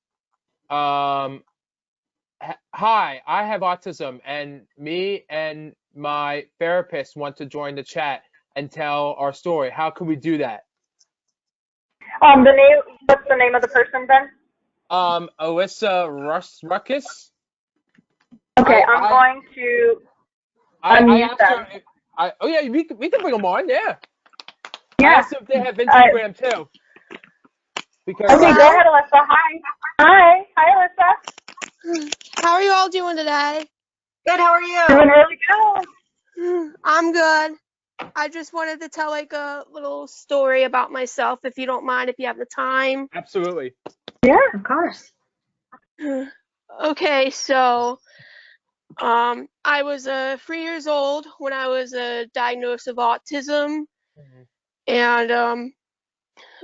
hi, I have autism and me and my therapist want to join the chat and tell our story. How can we do that? What's the name of the person, Ben? Alyssa Ruckus. Okay, I'm going to unmute them. Oh yeah, we can bring them on, yeah. Yeah. I asked if they have Instagram too. Because, okay, go ahead, Alyssa. Hi, Alyssa. How are you all doing today? Good, how are you? Doing really good. I'm good. I just wanted to tell like a little story about myself, if you don't mind, if you have the time. absolutely. Yeah, of course. Okay, so I was 3 years old when I was diagnosed with autism, and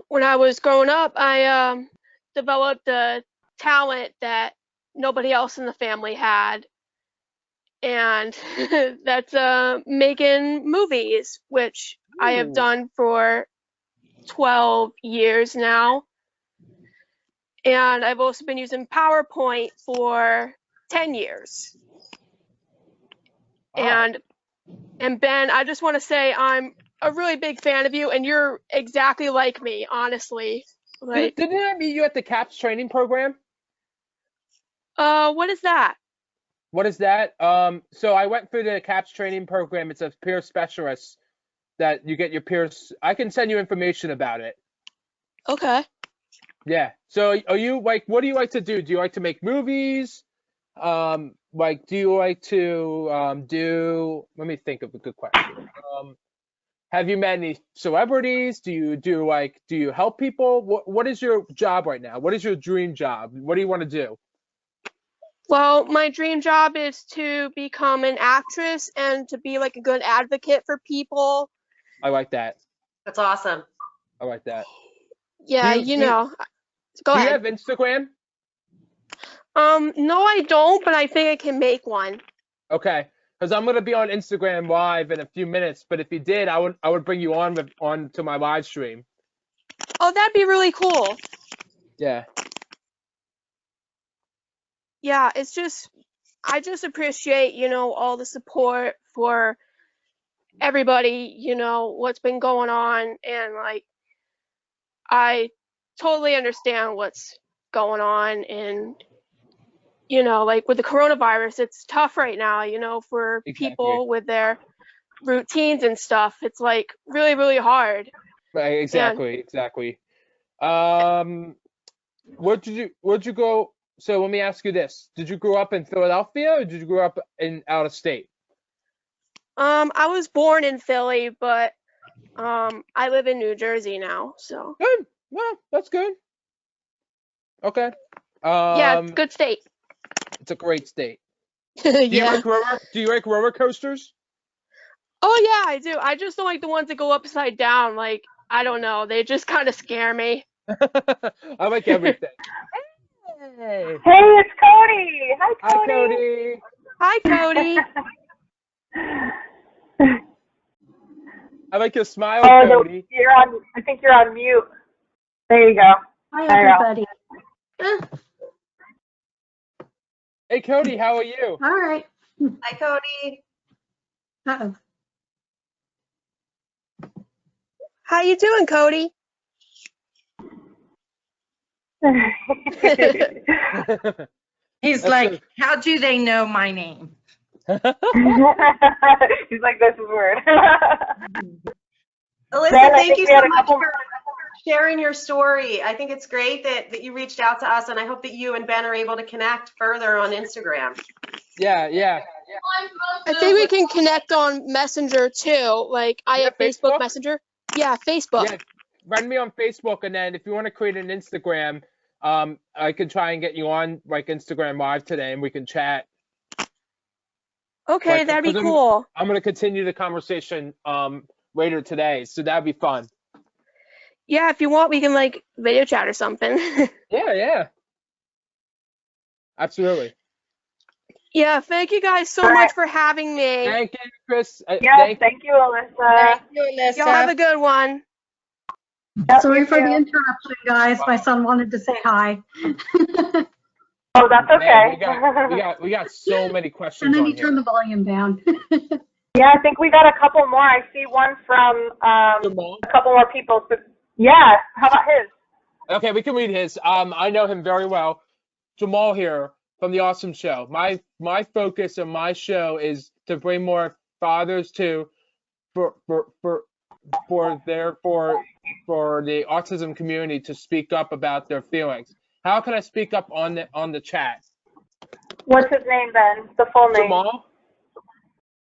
when I was growing up, I developed a talent that nobody else in the family had, and that's making movies, which I have done for 12 years now. And I've also been using PowerPoint for 10 years. Wow. And Ben, I just want to say I'm a really big fan of you, and you're exactly like me, honestly. Like, Didn't I meet you at the CAPS training program? what is that? What is that? So I went through the CAPS training program. It's a peer specialist that you get your peers. I can send you information about it. Okay. Yeah. So are you like, what do you like to do? Do you like to make movies? Like, do you like to let me think of a good question. Have you met any celebrities? Do you help people? What is your job right now? What is your dream job? What do you want to do? Well, my dream job is to become an actress and to be like a good advocate for people. I like that. That's awesome. I like that. Yeah, Go Do ahead. you have Instagram? No, I don't, but I think I can make one. Okay, because I'm gonna be on Instagram live in a few minutes. But if you did, I would bring you on to my live stream. Oh, that'd be really cool. Yeah. Yeah, it's just, I just appreciate, all the support for everybody, what's been going on. And like, I totally understand what's going on. And, you know, like with the coronavirus, it's tough right now, you know, for people with their routines and stuff. It's like really, really hard. Right, exactly. Where'd you go? So let me ask you this. Did you grow up in Philadelphia or did you grow up out of state? I was born in Philly, but I live in New Jersey now, so. Good. Well, that's good. Okay. Yeah, it's a good state. It's a great state. Yeah. Do you like roller coasters? Oh yeah, I do. I just don't like the ones that go upside down. Like, I don't know. They just kind of scare me. I like everything. Hey. Hey, it's Cody. Hi, Cody. Hi, Cody. Hi, Cody. I like your smile, Oh, Cody. I think you're on mute. There you go. Hi, everybody. Hey, Cody, how are you? All right. Hi, Cody. Uh-oh. How you doing, Cody? He's like, how do they know my name? He's like, this is weird. Alyssa, Ben, thank you we had so a much couple- for sharing your story. I think it's great that you reached out to us, and I hope that you and Ben are able to connect further on Instagram. Yeah. I think we can connect on Messenger too. Like, I have Facebook Facebook? Messenger. Yeah, Facebook. Yeah. Find me on Facebook, and then if you want to create an Instagram, I could try and get you on like Instagram Live today, and we can chat. Okay, Like, that'd be 'cause cool. I'm gonna continue the conversation later today, so that'd be fun. Yeah, if you want, we can like video chat or something. Yeah. Absolutely. Yeah, thank you guys so All right. much for having me. Thank you, Chris. Yes, thank you, Alyssa. Thank you, Alyssa. Y'all have a good one. Yep, Sorry you for the too. interruption, guys. My son wanted to say hi. Oh, that's okay. Man, we got so many questions And then on he turned here. the volume down. Yeah, I think we got a couple more. I see one from Jamal? a couple more people. So, yeah, how about his? Okay, we can read his. I know him very well. Jamal here from the Awesome Show. My focus on my show is to bring more fathers for the autism community to speak up about their feelings. How can I speak up on the chat? What's his name then? The full name.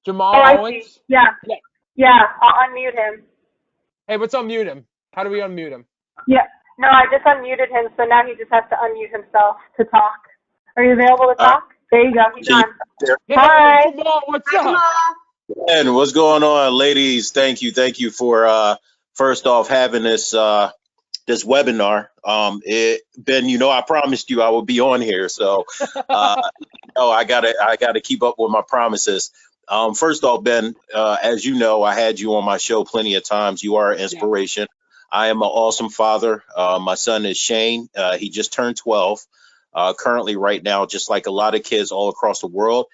Jamal Oh, I Owens. see. Yeah. Yeah. Yeah, I'll unmute him. Hey, let's unmute him. How do we unmute him? Yeah. No, I just unmuted him, so now he just has to unmute himself to talk. Are you available to talk? There you go. He's on. Hey, Hi. Jamal, what's Hi, up? Jamal. And what's going on, ladies? Thank you for first off having this this webinar. Ben, you know, I promised you I would be on here, so I gotta keep up with my promises. First off, Ben, as you know, I had you on my show plenty of times. You are an inspiration. I am an awesome father. My son is Shane. He just turned 12. Currently, right now, just like a lot of kids all across the world.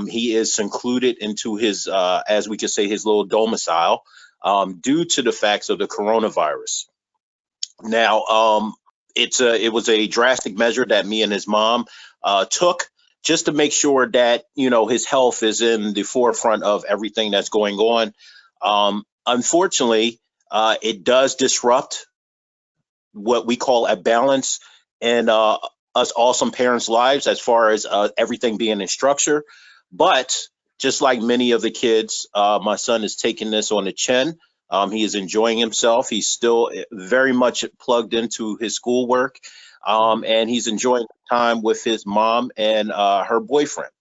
He is secluded into his, as we could say, his little domicile due to the facts of the coronavirus. Now, it was a drastic measure that me and his mom took just to make sure that, you know, his health is in the forefront of everything that's going on. Unfortunately, it does disrupt what we call a balance in us awesome parents' lives as far as everything being in structure. But just like many of the kids, my son is taking this on the chin. He is enjoying himself. He's still very much plugged into his schoolwork, and he's enjoying time with his mom and her boyfriend.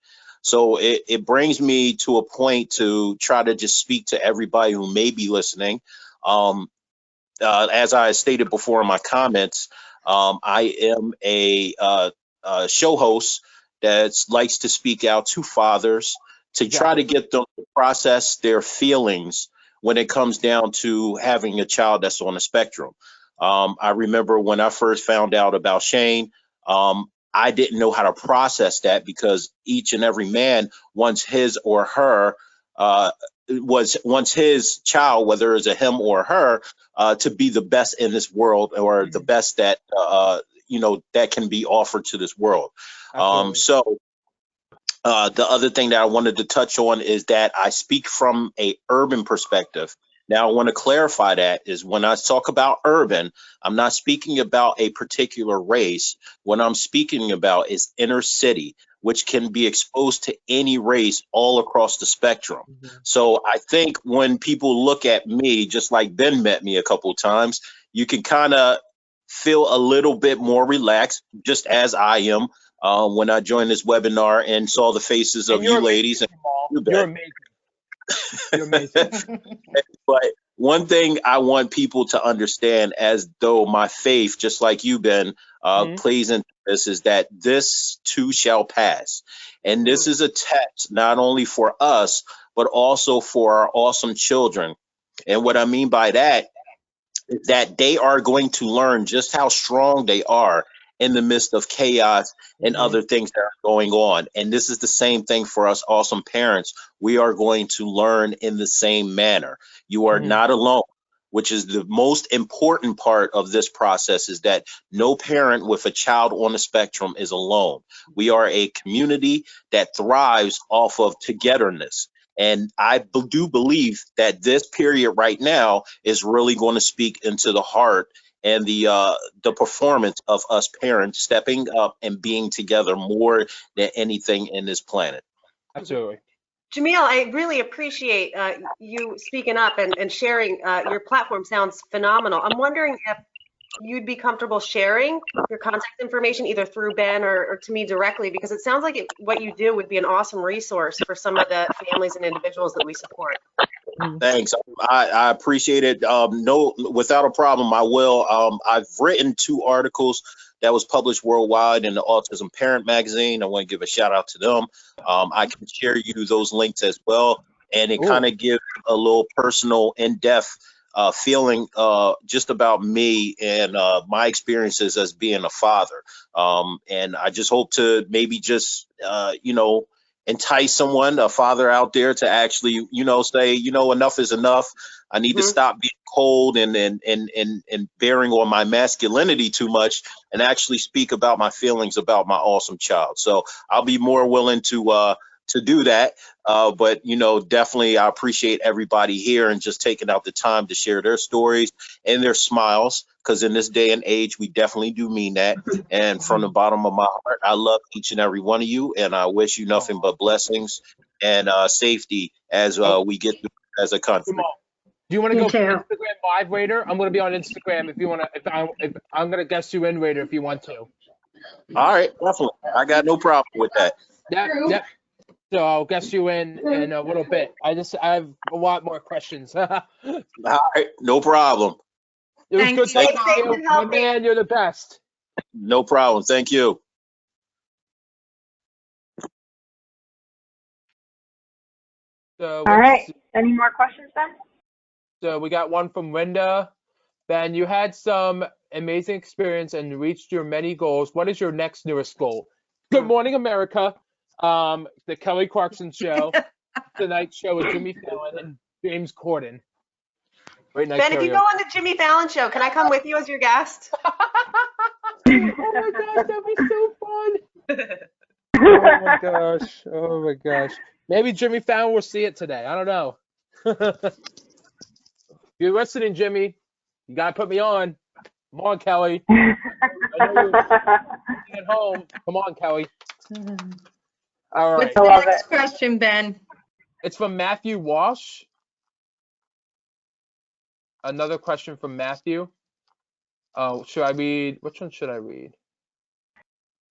So it brings me to a point to try to just speak to everybody who may be listening. As I stated before in my comments, I am a show host that likes to speak out to fathers to try to get them to process their feelings when it comes down to having a child that's on the spectrum. I remember when I first found out about Shane, I didn't know how to process that because each and every man wants his or her wants his child, whether it's a him or her, to be the best in this world, or the best that that can be offered to this world. So the other thing that I wanted to touch on is that I speak from a urban perspective. Now, I want to clarify that is when I talk about urban, I'm not speaking about a particular race. What I'm speaking about is inner city, which can be exposed to any race all across the spectrum. So I think when people look at me, just like Ben met me a couple of times, you can kind of feel a little bit more relaxed, just as I am when I joined this webinar and saw the faces of you ladies. And you're amazing. You're amazing. But one thing I want people to understand, as though my faith, just like you, Ben, plays into this, is that this too shall pass. And this is a test not only for us, but also for our awesome children. And what I mean by that is that they are going to learn just how strong they are in the midst of chaos and other things that are going on. And this is the same thing for us awesome parents. We are going to learn in the same manner. You are not alone, which is the most important part of this process, is that no parent with a child on the spectrum is alone. We are a community that thrives off of togetherness. And I do believe that this period right now is really going to speak into the heart and the performance of us parents stepping up and being together more than anything in this planet. Absolutely. Jamil, I really appreciate you speaking up and sharing. Your platform sounds phenomenal. I'm wondering if you'd be comfortable sharing your contact information either through Ben or to me directly, because it sounds like what you do would be an awesome resource for some of the families and individuals that we support. Thanks. I appreciate it. No, without a problem, I will. I've written 2 articles that was published worldwide in the Autism Parent magazine. I want to give a shout out to them. I can share you those links as well. And it kind of gives a little personal, in-depth feeling just about me and my experiences as being a father. And I just hope to maybe just, entice someone, a father out there, to actually, say, enough is enough. I need to stop being cold and bearing on my masculinity too much, and actually speak about my feelings about my awesome child. So I'll be more willing to do that. But, definitely I appreciate everybody here and just taking out the time to share their stories and their smiles, because in this day and age, we definitely do mean that. And from the bottom of my heart, I love each and every one of you, and I wish you nothing but blessings and safety as we get through as a country. Do you want to go Instagram live later? I'm going to be on Instagram if you want to. If I'm going to guest you in later if you want to. All right, definitely. I got no problem with that. Yep. So I'll guess you in a little bit. I have a lot more questions. All right, no problem. It was good talking to you. My man, you're the best. No problem. Thank you. So all right. Any more questions, Ben? So we got one from Linda. Ben, you had some amazing experience and reached your many goals. What is your next newest goal? Good Morning America. The Kelly Clarkson Show, Tonight Show with Jimmy Fallon and James Corden. Ben, if you go on the Jimmy Fallon Show, can I come with you as your guest? Oh my gosh, that'd be so fun. Oh my gosh. Maybe Jimmy Fallon will see it today. I don't know. If you're listening, Jimmy, you gotta put me on. Come on, Kelly. I know you're at home. Come on, Kelly. All right. What's the next question, Ben? It's from Matthew Walsh. Another question from Matthew. Should I read? Which one should I read?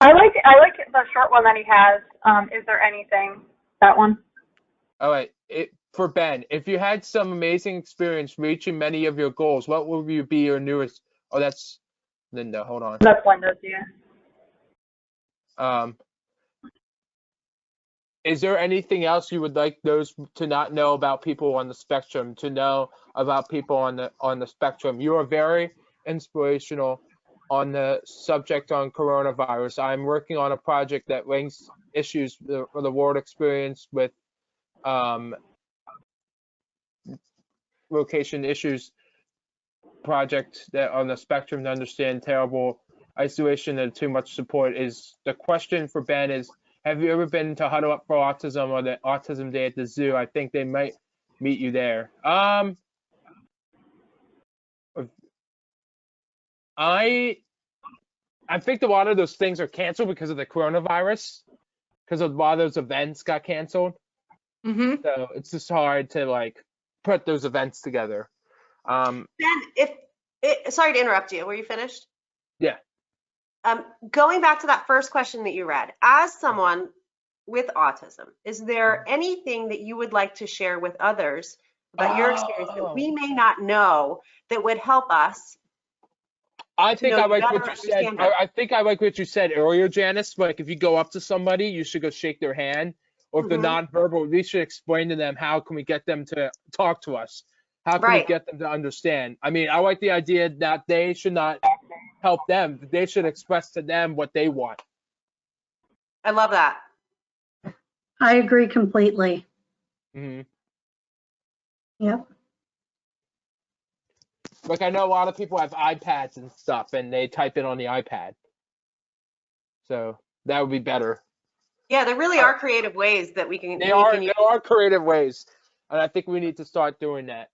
I like the short one that he has. Is there anything? That one. All right. For Ben, if you had some amazing experience reaching many of your goals, what will be your newest? Oh, that's Linda. Hold on. That's Linda's, yeah. Is there anything else you would like those to not know about people on the spectrum, to know about people on the spectrum? You are very inspirational on the subject on coronavirus. I'm working on a project that links issues for the world experience with location issues project that on the spectrum to understand terrible isolation and too much support. Is the question for Ben is, have you ever been to Huddle Up for Autism or the Autism Day at the zoo? I think they might meet you there. I think a lot of those things are canceled because of the coronavirus, because a lot of those events got canceled. Mm-hmm. So it's just hard to like put those events together. Ben, sorry to interrupt you. Were you finished? Yeah. Going back to that first question that you read, as someone with autism, is there anything that you would like to share with others about your experience that we may not know that would help us? I think I like better what you said. understand it. I think I like what you said earlier, Janice. Like if you go up to somebody, you should go shake their hand. Or if they're nonverbal, we should explain to them how can we get them to talk to us? How can we get them to understand? I mean, I like the idea that they should not help them. They should express to them what they want. I love that. I agree completely. Mm-hmm. Yep. Like I know a lot of people have iPads and stuff, and they type it on the iPad. So that would be better. Yeah, there really are creative ways that we can. There are creative ways, and I think we need to start doing that.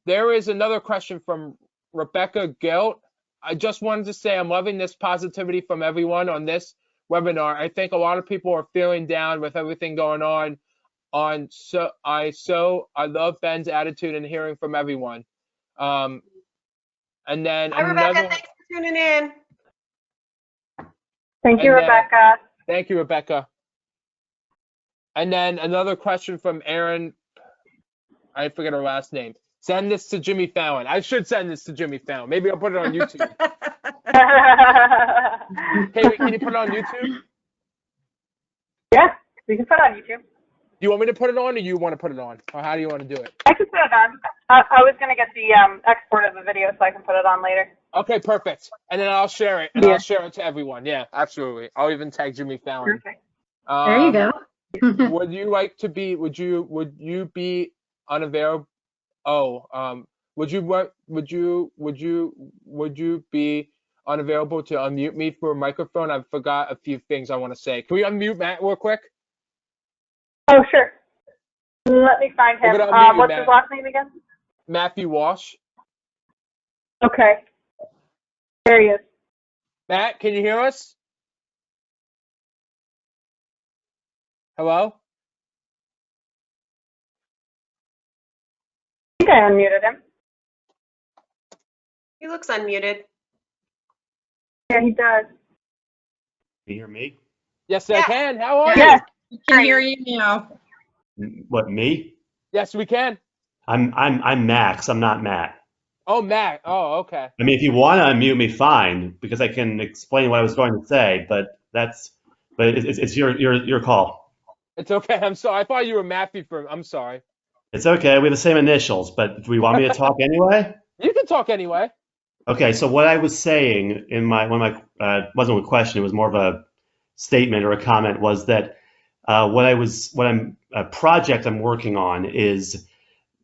There is another question from Rebecca Gilt. I just wanted to say I'm loving this positivity from everyone on this webinar. I think a lot of people are feeling down with everything going on. So I love Ben's attitude and hearing from everyone. And then Hi, Rebecca. Thanks for tuning in. Thank you, Rebecca. Thank you, Rebecca. And then another question from Erin. I forget her last name. Send this to Jimmy Fallon. I should send this to Jimmy Fallon. Maybe I'll put it on YouTube. Kayleigh, can you put it on YouTube? Yeah, we can put it on YouTube. Do you want me to put it on, or you want to put it on? Or how do you want to do it? I can put it on. I was going to get the export of the video so I can put it on later. Okay, perfect. And then I'll share it, and I'll share it to everyone. Yeah, absolutely. I'll even tag Jimmy Fallon. Perfect. There you go. Would you like to be? Would you be unavailable? Would you be unavailable to unmute me for a microphone? I forgot a few things I want to say. Can we unmute Matt real quick? Oh, sure. Let me find him. What's his last name again? Matthew Walsh. Okay. There he is. Matt, can you hear us? Hello? I think I unmuted him. He looks unmuted. Yeah, he does. Can you hear me? Yes, I can. How are Yes. We can hear you now. What, me? Yes, we can. I'm Max. I'm not Matt. Oh, Matt. Oh, okay. I mean, if you want to unmute me, fine, because I can explain what I was going to say. But it's your call. It's okay. I'm sorry. I thought you were Matthew I'm sorry. It's okay. We have the same initials. But do we want me to talk anyway? You can talk anyway. Okay. So what I was saying in wasn't a question. It was more of a statement or a comment. Was that a project I'm working on is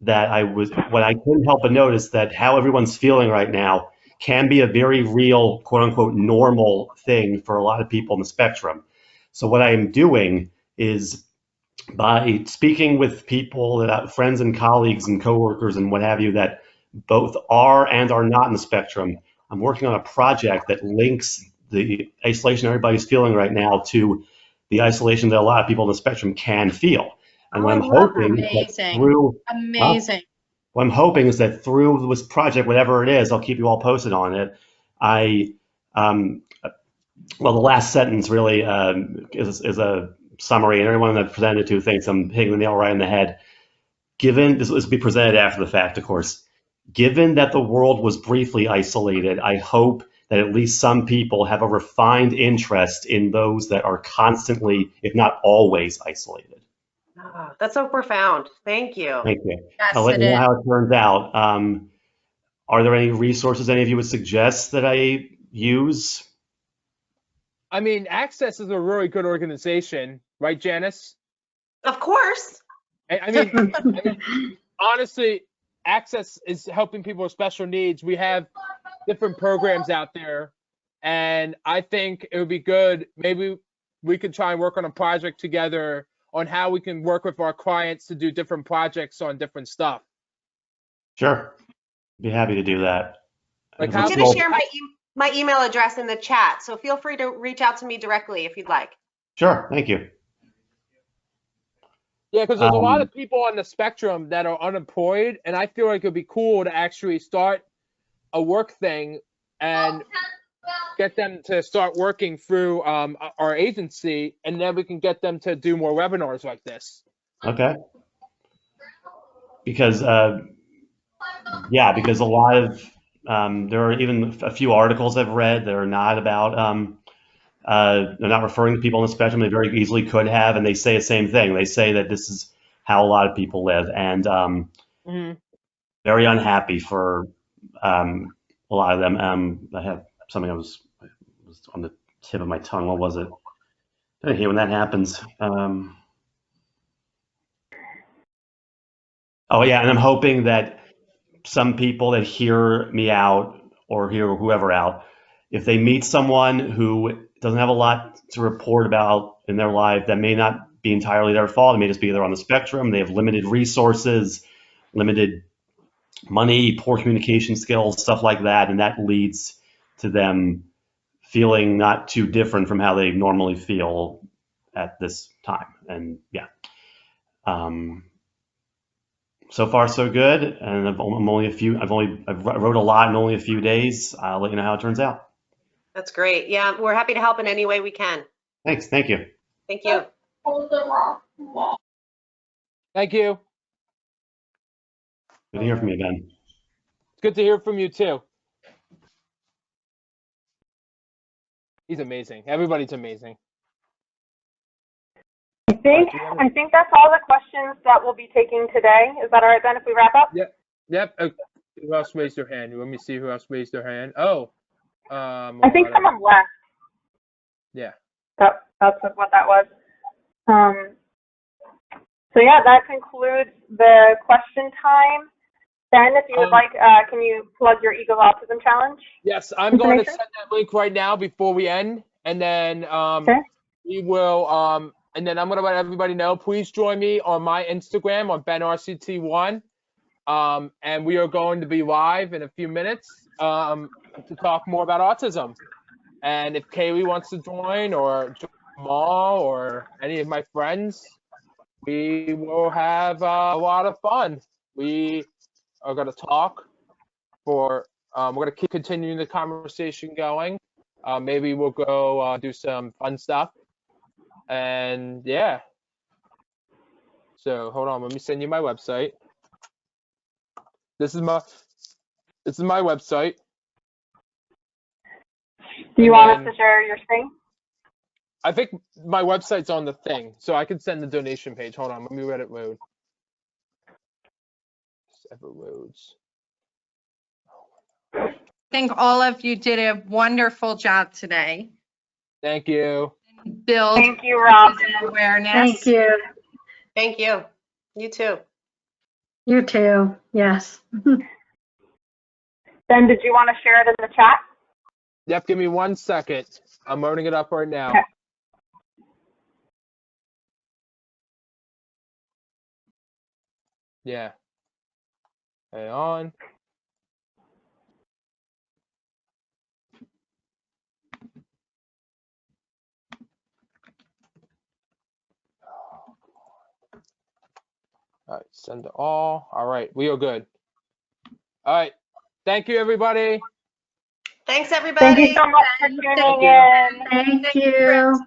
that I couldn't help but notice that how everyone's feeling right now can be a very real, quote unquote, normal thing for a lot of people in the spectrum. So what I am doing is by speaking with people, friends and colleagues and coworkers and what have you, that both are and are not in the spectrum, I'm working on a project that links the isolation everybody's feeling right now to the isolation that a lot of people in the spectrum can feel. And what I'm hoping is that through this project, whatever it is, I'll keep you all posted on it. The last sentence really is a summary, and everyone that I've presented to thinks I'm hitting the nail right on the head. Given this will be presented after the fact, of course. Given that the world was briefly isolated, I hope that at least some people have a refined interest in those that are constantly, if not always, isolated. Oh, that's so profound. Thank you. Thank you. Yes, I'll let it you know is. how it turns out. Are there any resources any of you would suggest that I use? I mean, Access is a really good organization, right, Janice? Of course. I mean, honestly, Access is helping people with special needs. We have different programs out there, and I think it would be good. Maybe we could try and work on a project together on how we can work with our clients to do different projects on different stuff. Sure. Be happy to do that. Like I'm how going to share my email address in the chat, so feel free to reach out to me directly if you'd like. Sure. Thank you. Yeah, because there's a lot of people on the spectrum that are unemployed, and I feel like it'd be cool to actually start a work thing and get them to start working through our agency, and then we can get them to do more webinars like this. Okay. Because, yeah, because a lot of, there are even a few articles I've read that are not about, they're not referring to people on the spectrum. They very easily could have, and they say the same thing. They say that this is how a lot of people live, and very unhappy for a lot of them. I have something that was on the tip of my tongue. What was it? I hate when that happens. Oh yeah, and I'm hoping that some people that hear me out or hear whoever out, if they meet someone who doesn't have a lot to report about in their life, that may not be entirely their fault. It may just be they're on the spectrum. They have limited resources, limited money, poor communication skills, stuff like that, and that leads to them feeling not too different from how they normally feel at this time. And yeah, so far so good. And I've wrote a lot in only a few days. I'll let you know how it turns out. That's great. Yeah, we're happy to help in any way we can. Thanks. Thank you. Thank you. Thank you. Good to hear from you, Ben. It's good to hear from you too. He's amazing. Everybody's amazing. I think that's all the questions that we'll be taking today. Is that all right, Ben, if we wrap up? Yep. Who else raised their hand? Let me see who else raised their hand. Oh. I think someone left. Yeah. That's what that was. So yeah, that concludes the question time. Ben, if you would like, can you plug your Eagle Autism Challenge? Yes, I'm going to send that link right now before we end, and then we will, and then I'm going to let everybody know. Please join me on my Instagram on BenRCT1, and we are going to be live in a few minutes to talk more about autism. And if Kayleigh wants to join, or Jamal, or any of my friends, we will have a lot of fun. We are going to talk for, we're going to keep continuing the conversation going. Maybe we'll go do some fun stuff. And yeah. So hold on, let me send you my website. This is my website. Do you want us to share your screen? I think my website's on the thing, so I can send the donation page. Hold on, let me let it load. Ever loads. I think all of you did a wonderful job today. Thank you. Build Thank you, Rob. awareness. Thank you. Thank you. You too. You too. Yes. Ben, did you want to share it in the chat? Yep, give me 1 second. I'm loading it up right now. Okay. Yeah. Hang on. All right, send to all. All right, we are good. All right. Thank you, everybody. Thanks, everybody. Thank you so much for tuning in. Thank you.